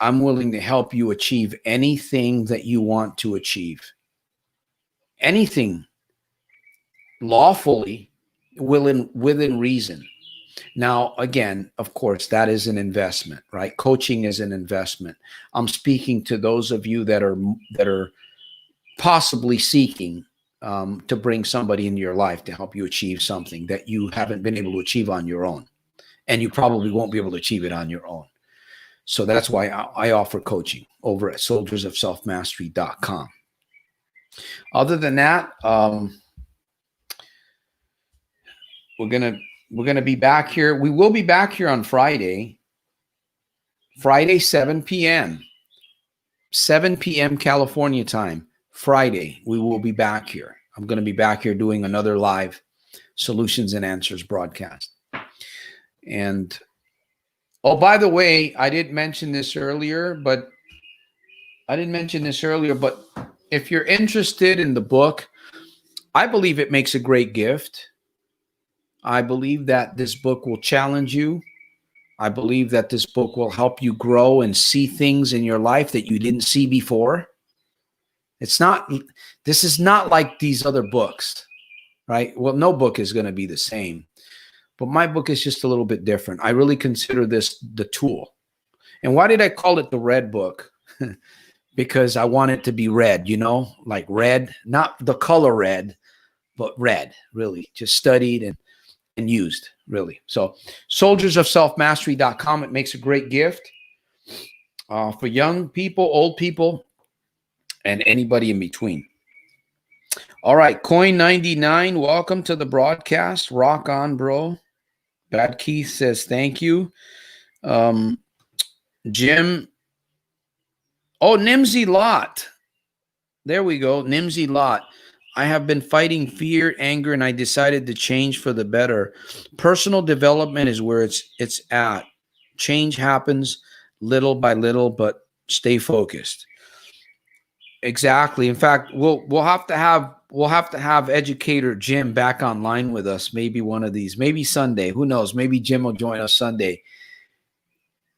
I'm willing to help you achieve anything that you want to achieve. Anything lawfully within reason. Now, again, of course, that is an investment, right? Coaching is an investment. I'm speaking to those of you that are possibly seeking to bring somebody into your life to help you achieve something that you haven't been able to achieve on your own. And you probably won't be able to achieve it on your own. So that's why I offer coaching over at soldiersofselfmastery.com. Other than that, we're gonna be back here. We will be back here on Friday, 7 p.m. 7 p.m. California time. Friday, we will be back here. I'm going to be back here doing another live Solutions and Answers broadcast. And, oh, by the way, I didn't mention this earlier, but if you're interested in the book, I believe it makes a great gift. I believe that this book will challenge you. I believe that this book will help you grow and see things in your life that you didn't see before. This is not like these other books, right? Well, no book is going to be the same, but my book is just a little bit different. I really consider this the tool. And why did I call it the red book? Because I want it to be red, like red, not the color red, but red, really, just studied and used, really. So soldiersofselfmastery.com, it makes a great gift for young people, old people, and anybody in between. All right, Coin99, welcome to the broadcast. Rock on, bro. Bad Keith says thank you. Jim. Oh, Nimsy Lot. There we go, Nimsy Lot. I have been fighting fear, anger, and I decided to change for the better. Personal development is where it's at. Change happens little by little, but stay focused. Exactly. In fact, we'll have to have educator Jim back online with us. Maybe one of these. Maybe Sunday. Who knows? Maybe Jim will join us Sunday.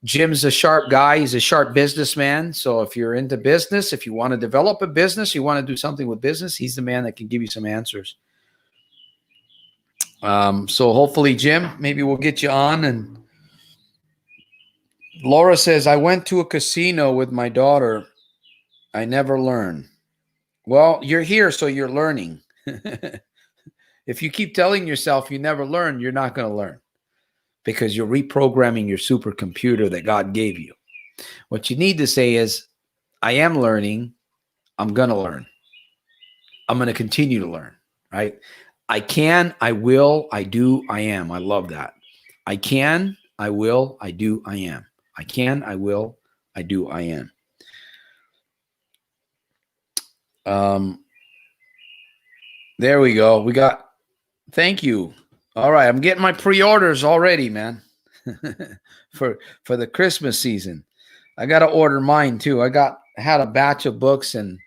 Jim's a sharp guy. He's a sharp businessman. So if you're into business, if you want to develop a business, you want to do something with business, he's the man that can give you some answers. So hopefully, Jim, maybe we'll get you on. And Laura says, I went to a casino with my daughter. I never learn. Well, you're here, so you're learning. If you keep telling yourself you never learn, you're not going to learn, because you're reprogramming your supercomputer that God gave you. What you need to say is, I am learning. I'm going to learn. I'm going to continue to learn, right? I can, I will, I do, I am. I love that. I can, I will, I do, I am. I can, I will, I do, I am. There we go. We got, thank you. All right. I'm getting my pre-orders already, man. for the Christmas season. I got to order mine too. I had a batch of books, and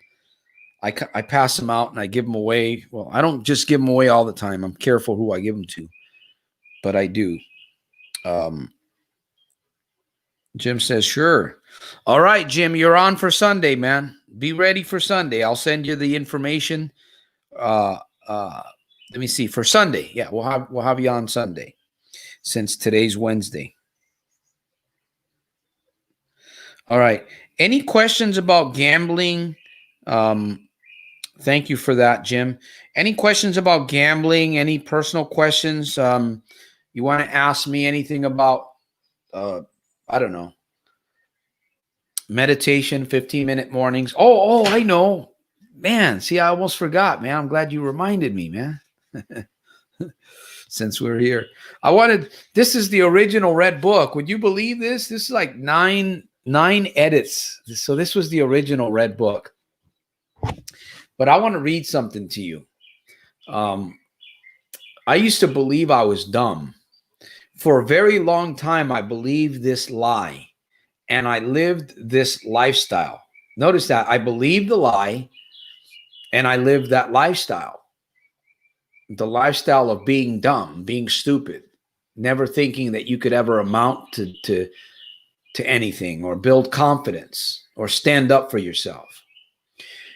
I pass them out and I give them away. Well, I don't just give them away all the time. I'm careful who I give them to, but I do. Jim says, sure. All right, Jim, you're on for Sunday, man. Be ready for Sunday. I'll send you the information. Let me see, for Sunday. Yeah, we'll have you on Sunday, since today's Wednesday. All right. Any questions about gambling? Thank you for that, Jim. Any questions about gambling? Any personal questions? You want to ask me anything about, I don't know, meditation, 15-minute mornings? Oh, I know. Man, see, I almost forgot, man. I'm glad you reminded me, man. Since we're here. This is the original red book. Would you believe this? This is like nine edits. So this was the original red book. But I want to read something to you. I used to believe I was dumb. For a very long time, I believed this lie, and I lived this lifestyle. Notice that I believed the lie, and I lived that lifestyle. The lifestyle of being dumb, being stupid, never thinking that you could ever amount to anything, or build confidence, or stand up for yourself.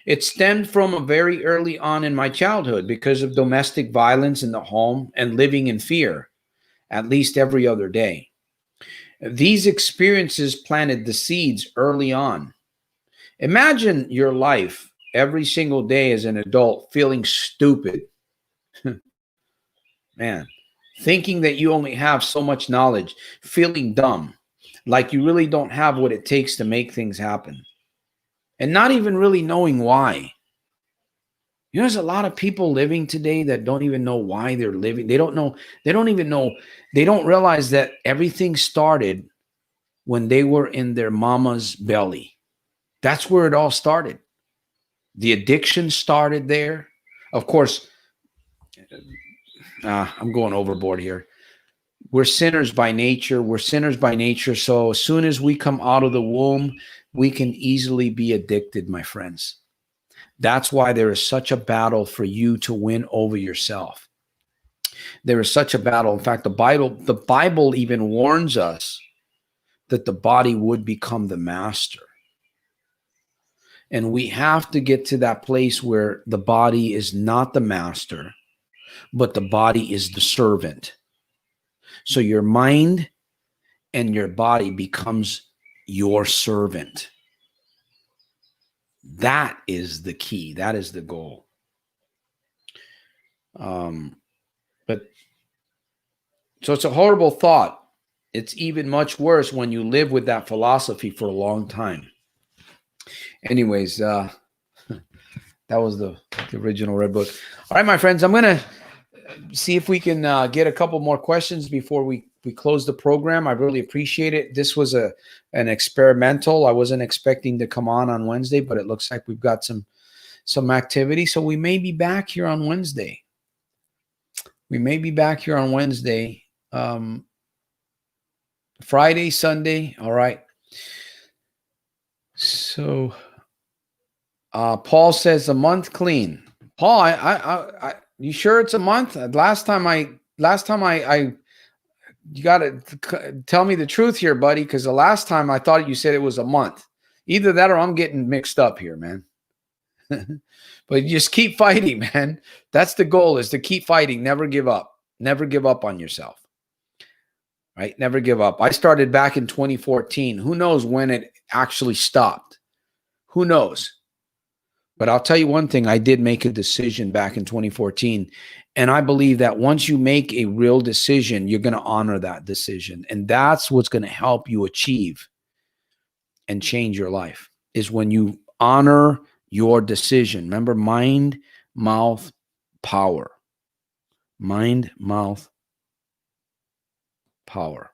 It stemmed from a very early on in my childhood because of domestic violence in the home and living in fear, at least every other day. These experiences planted the seeds early on. Imagine your life every single day as an adult feeling stupid. Man, thinking that you only have so much knowledge, feeling dumb, like you really don't have what it takes to make things happen, and not even really knowing why. You know, there's a lot of people living today that don't even know why they're living. They don't know. They don't even know. They don't realize that everything started when they were in their mama's belly. That's where it all started. The addiction started there. Of course, I'm going overboard here. We're sinners by nature. We're sinners by nature. So as soon as we come out of the womb, we can easily be addicted, my friends. That's why there is such a battle for you to win over yourself. There is such a battle. In fact, the Bible even warns us that the body would become the master. And we have to get to that place where the body is not the master, but the body is the servant. So your mind and your body becomes your servant. That is the key. That is the goal. But so it's a horrible thought. It's even much worse when you live with that philosophy for a long time. Anyways, that was the original red book. All right, my friends, I'm going to see if we can get a couple more questions before we close the program. I really appreciate it. This was an experimental. I wasn't expecting to come on Wednesday, but it looks like we've got some activity. So we may be back here on Wednesday. Friday, Sunday. All right. So Paul says a month clean. Paul, you sure it's a month? Last time you got to tell me the truth here, buddy, because the last time I thought you said it was a month. Either that or I'm getting mixed up here, man. But you just keep fighting, man. That's the goal, is to keep fighting. Never give up. Never give up on yourself. Right? Never give up. I started back in 2014. Who knows when it actually stopped? Who knows? But I'll tell you one thing. I did make a decision back in 2014. And I believe that once you make a real decision, you're going to honor that decision. And that's what's going to help you achieve and change your life, is when you honor your decision. Remember, mind, mouth, power. Mind, mouth, power.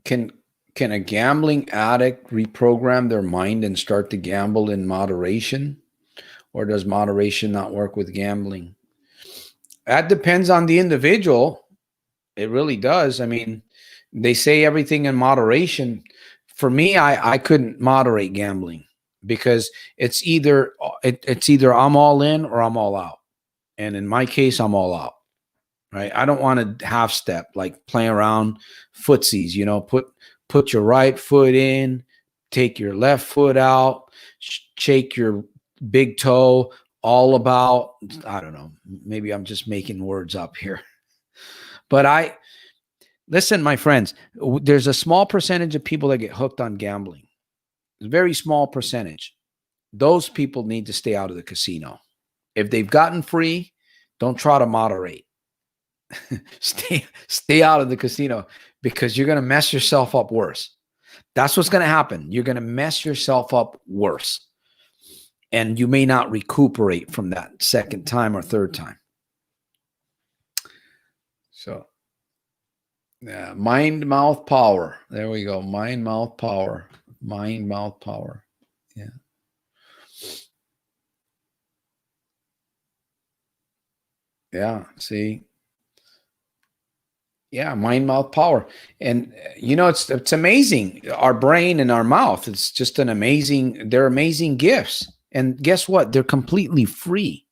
Can a gambling addict reprogram their mind and start to gamble in moderation? Or does moderation not work with gambling? That depends on the individual. It really does. I mean, they say everything in moderation. For me, I couldn't moderate gambling, because it's either I'm all in or I'm all out. And in my case, I'm all out. Right? I don't want to half step, like playing around footsies, you know, put your right foot in, take your left foot out, shake your big toe, all about, I don't know, maybe I'm just making words up here. But listen, my friends, there's a small percentage of people that get hooked on gambling. A very small percentage. Those people need to stay out of the casino. If they've gotten free, don't try to moderate. Stay out of the casino, because you're going to mess yourself up worse. That's what's going to happen. You're going to mess yourself up worse. And you may not recuperate from that second time or third time. So, yeah, mind, mouth, power. There we go. Mind, mouth, power. Mind, mouth, power. Yeah. Yeah. See? Yeah, mind, mouth, power. And you know, it's amazing. Our brain and our mouth, it's just they're amazing gifts. And guess what? They're completely free.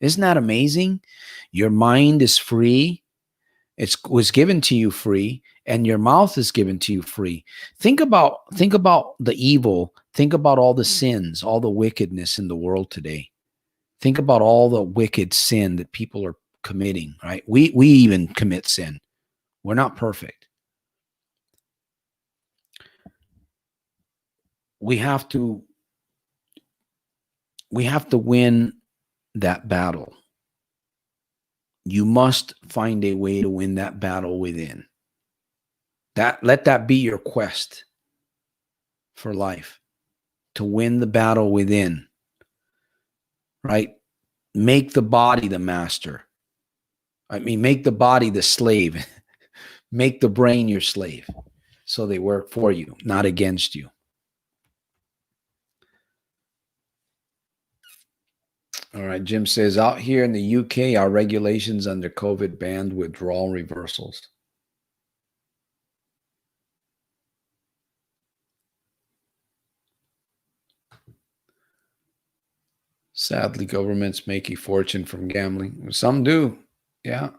Isn't that amazing? Your mind is free. It was given to you free, and your mouth is given to you free. Think about the evil. Think about all the sins, all the wickedness in the world today. Think about all the wicked sin that people are committing, right? We even commit sin. We're not perfect. We have to win that battle. You must find a way to win that battle within. Let that be your quest for life, to win the battle within. Right? Make the body the master. I mean, make the body the slave. Make the brain your slave, so they work for you, not against you. All right, Jim says, out here in the UK, our regulations under COVID banned withdrawal reversals. Sadly, governments make a fortune from gambling. Some do. Yeah,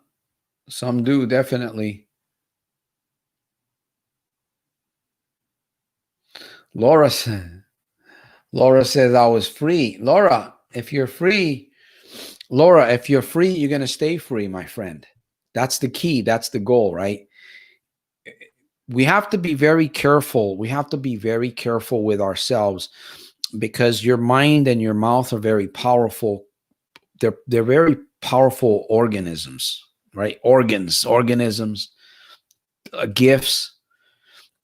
some do, definitely. Laura says I was free. Laura, if you're free, you're going to stay free, my friend. That's the key. That's the goal, right? We have to be very careful. We have to be very careful with ourselves, because your mind and your mouth are very powerful. They're very powerful organisms, right? Organisms, gifts.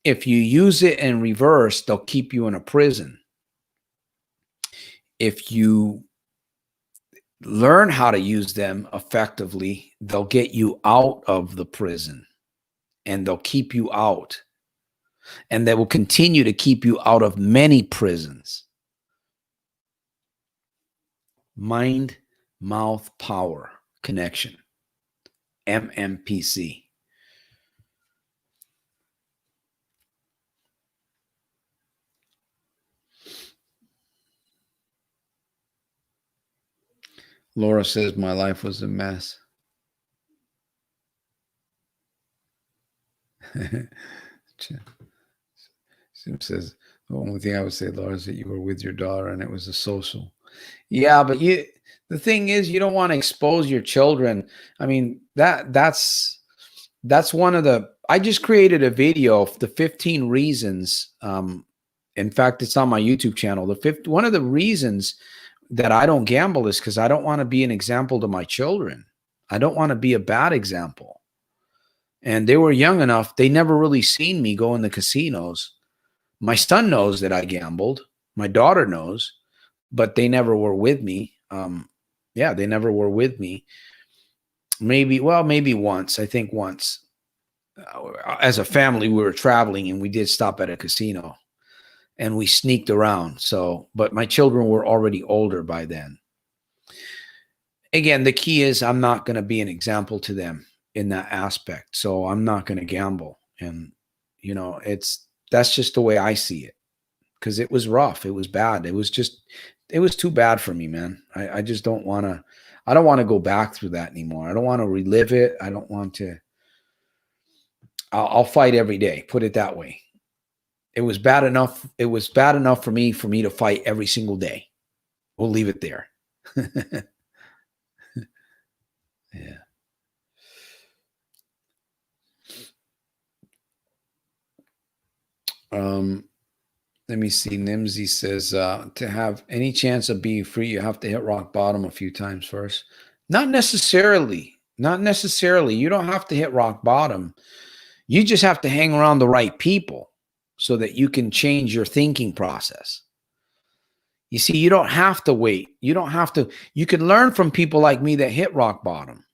If you use it in reverse, they'll keep you in a prison. If you learn how to use them effectively, they'll get you out of the prison, and they'll keep you out. And they will continue to keep you out of many prisons. Mind Mouth Power Connection, MMPC. Laura says my life was a mess. Sim says the only thing I would say, Laura, is that you were with your daughter and it was a social. Yeah, but the thing is, you don't want to expose your children. I mean, that's one of the. I just created a video of the 15 reasons. In fact, it's on my YouTube channel. One of the reasons that I don't gamble is because I don't want to be an example to my children. I don't want to be a bad example. And they were young enough; they never really seen me go in the casinos. My son knows that I gambled. My daughter knows, but they never were with me. Yeah, they never were with me. Maybe once. I think once. As a family, we were traveling and we did stop at a casino and we sneaked around. So, but my children were already older by then. Again, the key is I'm not going to be an example to them in that aspect. So I'm not going to gamble. And, you know, that's just the way I see it, because it was rough. It was bad. It was too bad for me, man. I just don't want to, I don't want to go back through that anymore. I don't want to relive it. I don't want to, I'll fight every day. Put it that way. It was bad enough. It was bad enough for me to fight every single day. We'll leave it there. Yeah. Let me see. Nimsy says, to have any chance of being free, you have to hit rock bottom a few times first. Not necessarily. Not necessarily. You don't have to hit rock bottom. You just have to hang around the right people so that you can change your thinking process. You see, you don't have to wait. You don't have to. You can learn from people like me that hit rock bottom.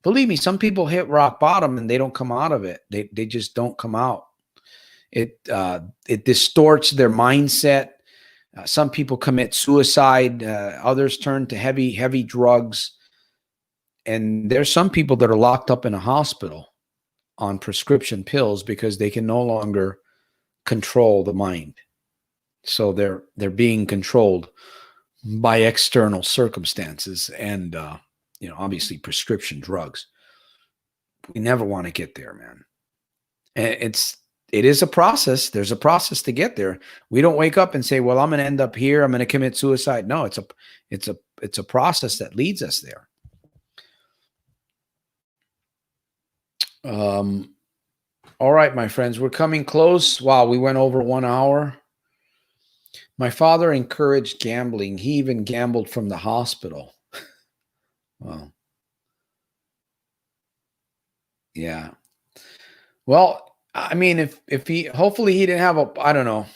Believe me, some people hit rock bottom and they don't come out of it. They just don't come out. It distorts their mindset. Some people commit suicide. Others turn to heavy drugs. And there's some people that are locked up in a hospital on prescription pills because they can no longer control the mind. So they're being controlled by external circumstances and obviously prescription drugs. We never want to get there, man. And it is a process. There's a process to get there. We don't wake up and say, well, I'm going to end up here. I'm going to commit suicide. No, it's a process that leads us there. All right, my friends, we're coming close. Wow, we went over 1 hour. My father encouraged gambling. He even gambled from the hospital. Wow. Yeah. Well, I mean, if he, hopefully he didn't have I don't know.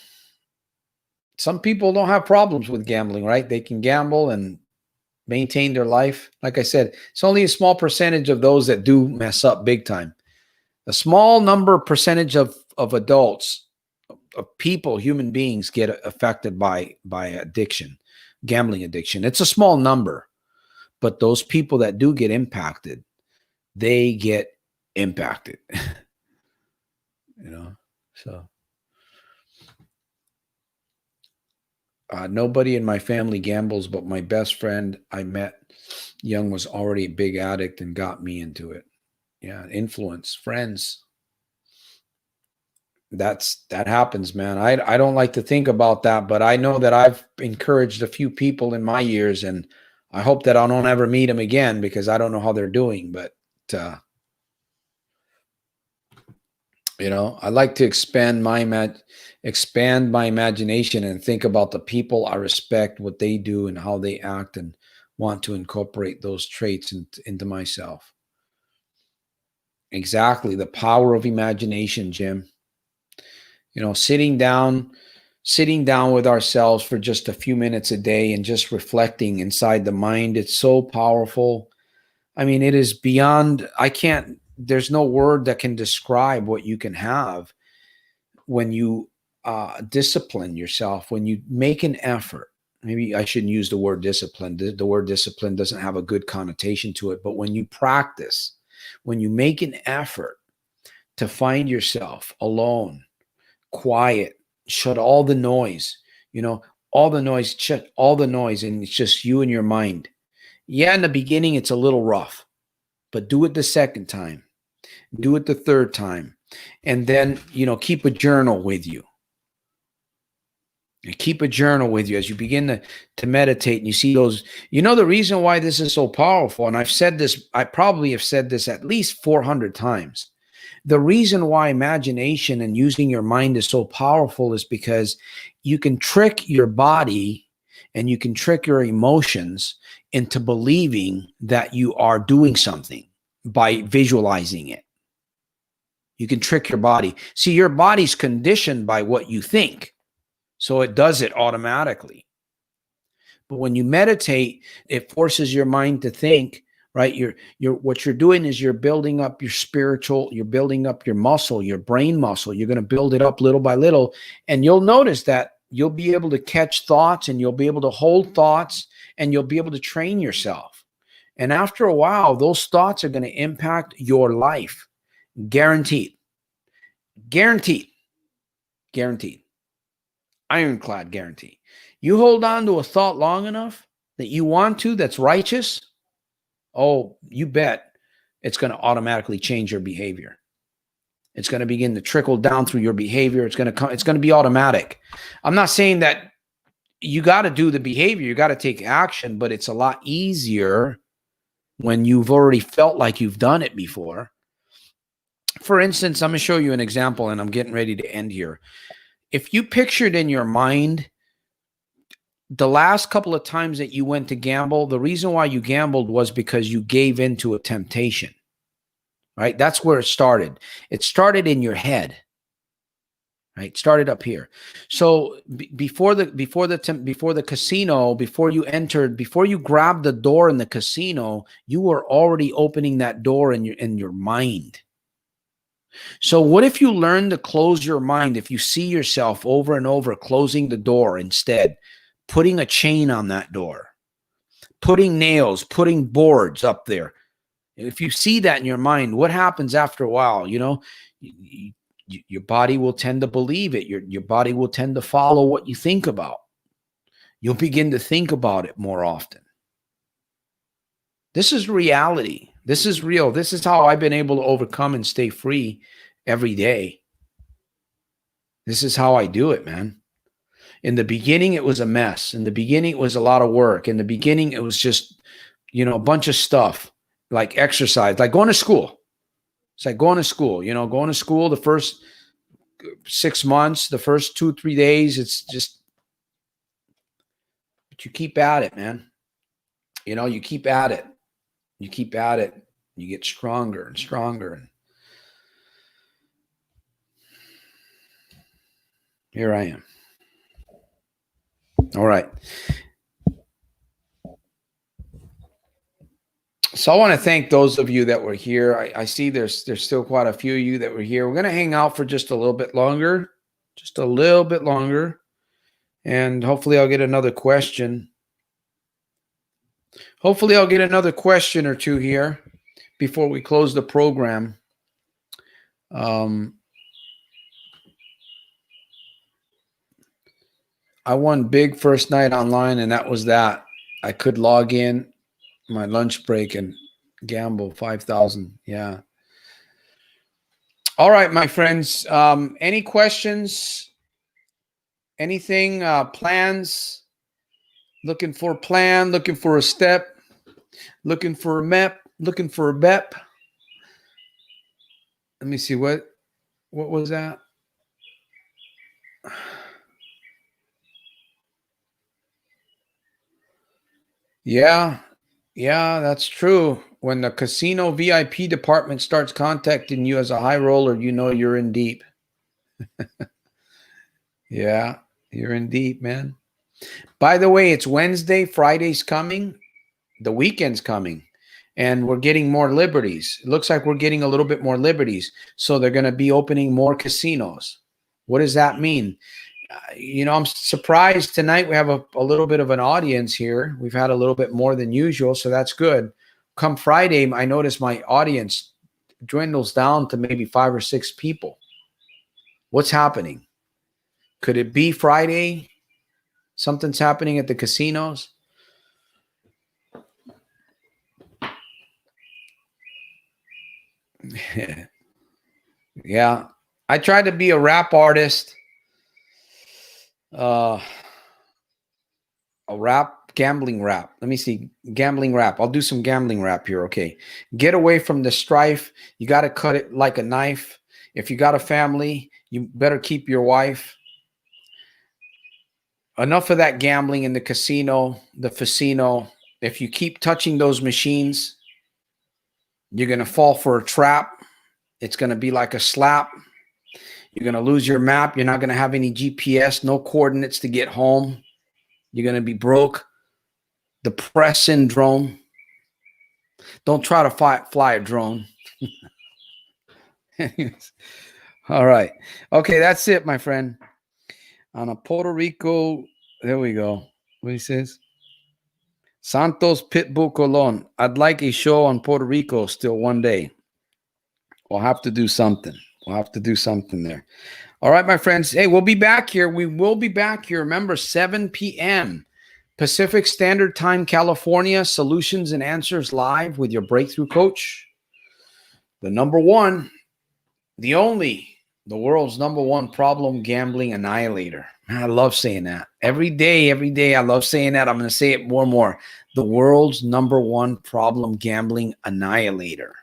Some people don't have problems with gambling, right? They can gamble and maintain their life. Like I said, it's only a small percentage of those that do mess up big time. A small percentage of adults, of people, human beings get affected by addiction, gambling addiction. It's a small number, but those people that do get impacted, they get impacted. So nobody in my family gambles, but my best friend I met young was already a big addict and got me into it. Yeah, influence, friends. That happens, man. I don't like to think about that, but I know that I've encouraged a few people in my years, and I hope that I don't ever meet them again because I don't know how they're doing. But I like to expand my imagination and think about the people I respect, what they do, and how they act, and want to incorporate those traits into myself. Exactly, the power of imagination, Jim. Sitting down with ourselves for just a few minutes a day and just reflecting inside the mind, it's so powerful. I mean, it is beyond, there's no word that can describe what you can have when you discipline yourself, when you make an effort, maybe I shouldn't use the word discipline. The word discipline doesn't have a good connotation to it. But when you practice, when you make an effort to find yourself alone, quiet, shut all the noise, all the noise, shut all the noise, and it's just you and your mind. Yeah, in the beginning, it's a little rough, but do it the second time, do it the third time, and then, keep a journal with you. Keep a journal with you as you begin to meditate, and you see those. The reason why this is so powerful, and I've said this, I probably have said this at least 400 times. The reason why imagination and using your mind is so powerful is because you can trick your body and you can trick your emotions into believing that you are doing something by visualizing it. You can trick your body. See, your body's conditioned by what you think, so it does it automatically. But when you meditate, it forces your mind to think, right? What you're doing is you're building up your spiritual, you're building up your muscle, your brain muscle. You're going to build it up little by little. And you'll notice that you'll be able to catch thoughts, and you'll be able to hold thoughts, and you'll be able to train yourself. And after a while, those thoughts are going to impact your life. Guaranteed. Guaranteed. Guaranteed. Ironclad guarantee. You hold on to a thought long enough that you want to, that's righteous, oh, you bet it's going to automatically change your behavior. It's going to begin to trickle down through your behavior. It's going to be automatic. I'm not saying that you got to do the behavior, you got to take action, but it's a lot easier when you've already felt like you've done it before. For instance, I'm going to show you an example, and I'm getting ready to end here. If you pictured in your mind the last couple of times that you went to gamble, the reason why you gambled was because you gave into a temptation, right? That's where it started. It started in your head, right? It started up here. So before the casino, before you grabbed the door in the casino, you were already opening that door in your mind. So what if you learn to close your mind? If you see yourself over and over closing the door instead, putting a chain on that door, putting nails, putting boards up there. If you see that in your mind, what happens after a while? Your body will tend to believe it. Your body will tend to follow what you think about. You'll begin to think about it more often. This is reality. This is real. This is how I've been able to overcome and stay free every day. This is how I do it, man. In the beginning, it was a mess. In the beginning, it was a lot of work. In the beginning, it was just, a bunch of stuff, like exercise, like going to school. It's like going to school, going to school the first 6 months, the first 2-3 days, it's just, but you keep at it, man. You keep at it. You keep at it. You get stronger and stronger. And here I am. All right. So I want to thank those of you that were here. I see there's still quite a few of you that were here. We're going to hang out for just a little bit longer, and hopefully I'll get another question. Hopefully I'll get another question or two here before we close the program. I won big first night online, and that was that. I could log in my lunch break and gamble 5,000. Yeah. All right, my friends. Any questions? Anything? Plans? Looking for a plan? Looking for a step? Looking for a MEP? Looking for a BEP? Let me see. What was that? Yeah, that's true. When the casino VIP department starts contacting you as a high roller, you're in deep. Yeah, you're in deep, man. By the way, it's Wednesday. Friday's coming. The weekend's coming. And we're getting more liberties. It looks like we're getting a little bit more liberties. So they're going to be opening more casinos. What does that mean? you know, I'm surprised tonight we have a little bit of an audience here. We've had a little bit more than usual, so that's good. Come Friday, I notice my audience dwindles down to maybe 5 or 6 people. What's happening? Could it be Friday? Something's happening at the casinos? Yeah. I tried to be a rap artist. A gambling rap. Let me see. Gambling rap. I'll do some gambling rap here. Okay. Get away from the strife. You got to cut it like a knife. If you got a family, you better keep your wife. Enough of that gambling in the casino, the casino. If you keep touching those machines, you're going to fall for a trap. It's going to be like a slap. You're going to lose your map. You're not going to have any GPS, no coordinates to get home. You're going to be broke. Depressed syndrome. Don't try to fly a drone. All right. Okay, that's it, my friend. On a Puerto Rico, there we go. What he says? Santos Pitbull Colon. I'd like a show on Puerto Rico still one day. We'll have to do something. We'll have to do something there. All right, my friends. Hey, we'll be back here. We will be back here. Remember, 7 p.m. Pacific Standard Time, California. Solutions and Answers live with your breakthrough coach. The number one, the only, the world's number one problem gambling annihilator. I love saying that. Every day, I love saying that. I'm going to say it more and more. The world's number one problem gambling annihilator.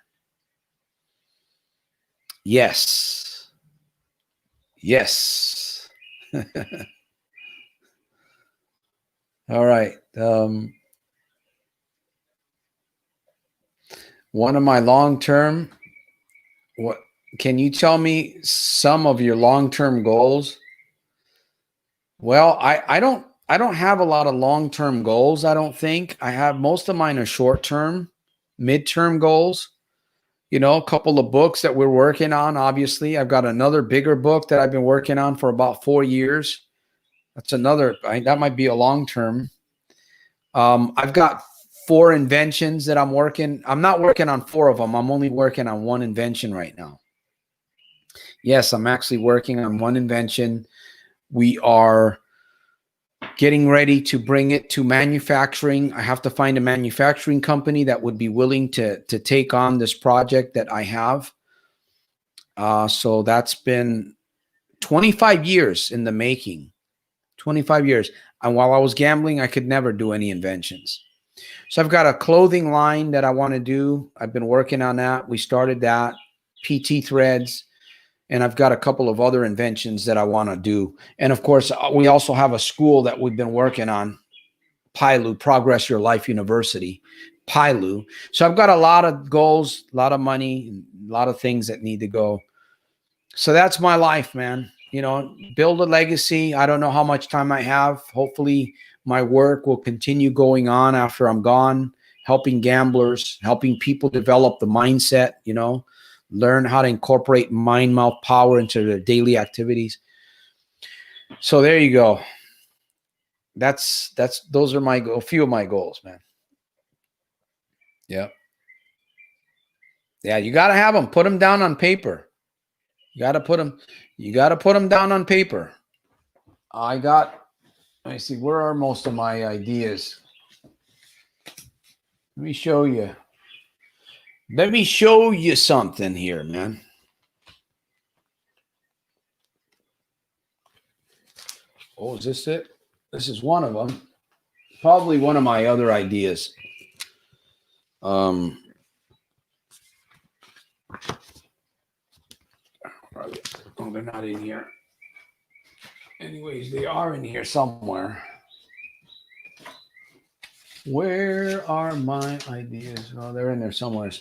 Yes. Yes. All right. One of my long-term, what can you tell me some of your long-term goals? Well, I don't have a lot of long-term goals, I don't think. I have most of mine are short-term, mid-term goals. You know, a couple of books that we're working on, obviously. I've got another bigger book that I've been working on for about 4 years. That's another, that might be a long-term. I've got 4 inventions that I'm working. I'm not working on 4 of them. I'm only working on 1 invention right now. Yes, I'm actually working on 1 invention. We are getting ready to bring it to manufacturing. I have to find a manufacturing company that would be willing to take on this project that I have. So that's been 25 years in the making. 25 years. And while I was gambling, I could never do any inventions. So I've got a clothing line that I want to do. I've been working on that. We started that. PT threads. And I've got a couple of other inventions that I want to do. And of course, we also have a school that we've been working on, PILU, Progress Your Life University, PILU. So I've got a lot of goals, a lot of money, a lot of things that need to go. So that's my life, man. You know, build a legacy. I don't know how much time I have. Hopefully my work will continue going on after I'm gone, helping gamblers, helping people develop the mindset, you know, learn how to incorporate mind-mouth power into their daily activities. So there you go. Those are a few of my goals, man. Yeah. Yeah, you got to have them. Put them down on paper. You got to put them down on paper. Let me see, where are most of my ideas? Let me show you. Let me show you something here, man. Oh, is this it? This is one of them. Probably one of my other ideas. Oh, they're not in here. Anyways, they are in here somewhere. Where are my ideas? Oh, they're in there somewhere.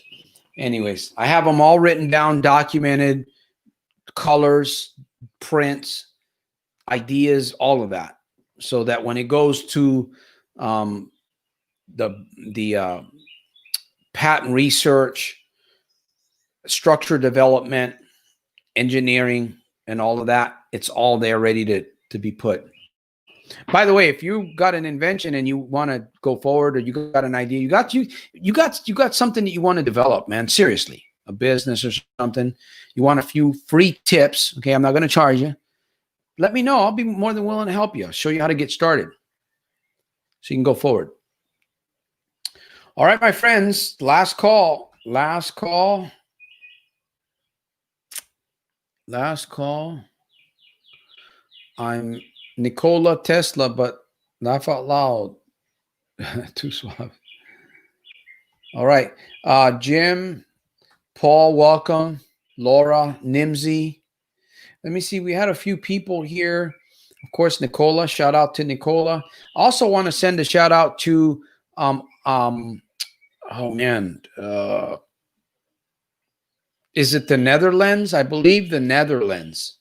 Anyways, I have them all written down, documented, colors, prints, ideas, all of that, so that when it goes to the patent research, structure development, engineering, and all of that, it's all there ready to be put. By the way, if you got an invention and you want to go forward, or you got an idea, you got something that you want to develop, man, seriously, a business or something, you want a few free tips, okay, I'm not going to charge you. Let me know. I'll be more than willing to help you. I'll show you how to get started so you can go forward. All right, my friends, last call. I'm Nikola Tesla, but laugh out loud. Too suave. All right. Jim, Paul, welcome. Laura, Nimsy. Let me see. We had a few people here. Of course, Nikola. Shout out to Nikola. Also want to send a shout out to is it the Netherlands? I believe the Netherlands.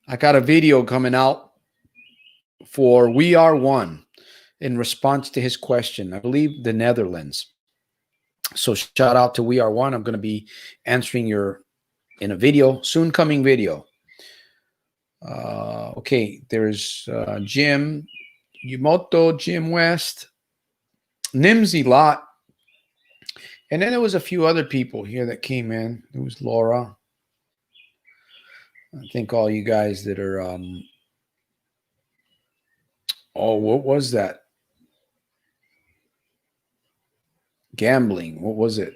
I got a video coming out for We Are One in response to his question. I believe the Netherlands. So shout out to We Are One. I'm going to be answering in a video, soon coming video. Okay, there's Jim, Yumoto, Jim West, Nimsy Lot. And then there was a few other people here that came in. There was Laura. I think all you guys that are, what was that? Gambling. What was it?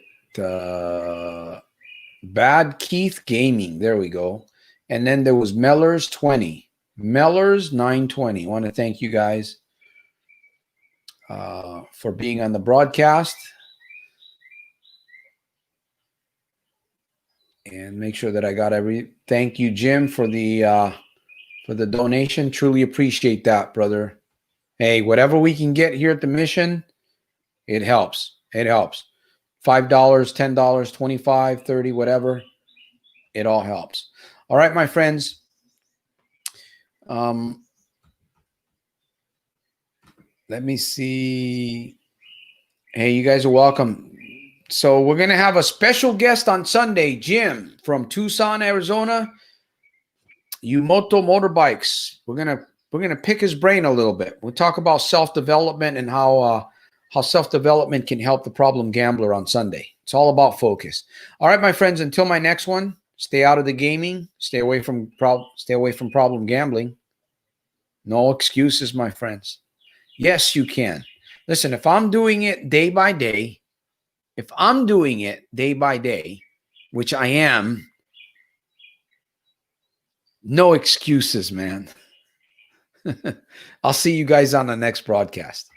Bad Keith Gaming. There we go. And then there was Mellors 20. Mellors 920. I want to thank you guys for being on the broadcast. And make sure that I got thank you, Jim, for the donation. Truly appreciate that, brother. Hey, whatever we can get here at the mission, it helps. It helps. $5, $10, $25, $30, whatever. It all helps. All right, my friends. Let me see. Hey, you guys are welcome. So we're going to have a special guest on Sunday, Jim from Tucson, Arizona. Yumoto Motorbikes. We're going to pick his brain a little bit. We'll talk about self-development and how self-development can help the problem gambler on Sunday. It's all about focus. All right, my friends, until my next one, stay out of the gaming, stay away from problem gambling. No excuses, my friends. Yes, you can. Listen, if I'm doing it day by day, which I am, no excuses, man. I'll see you guys on the next broadcast.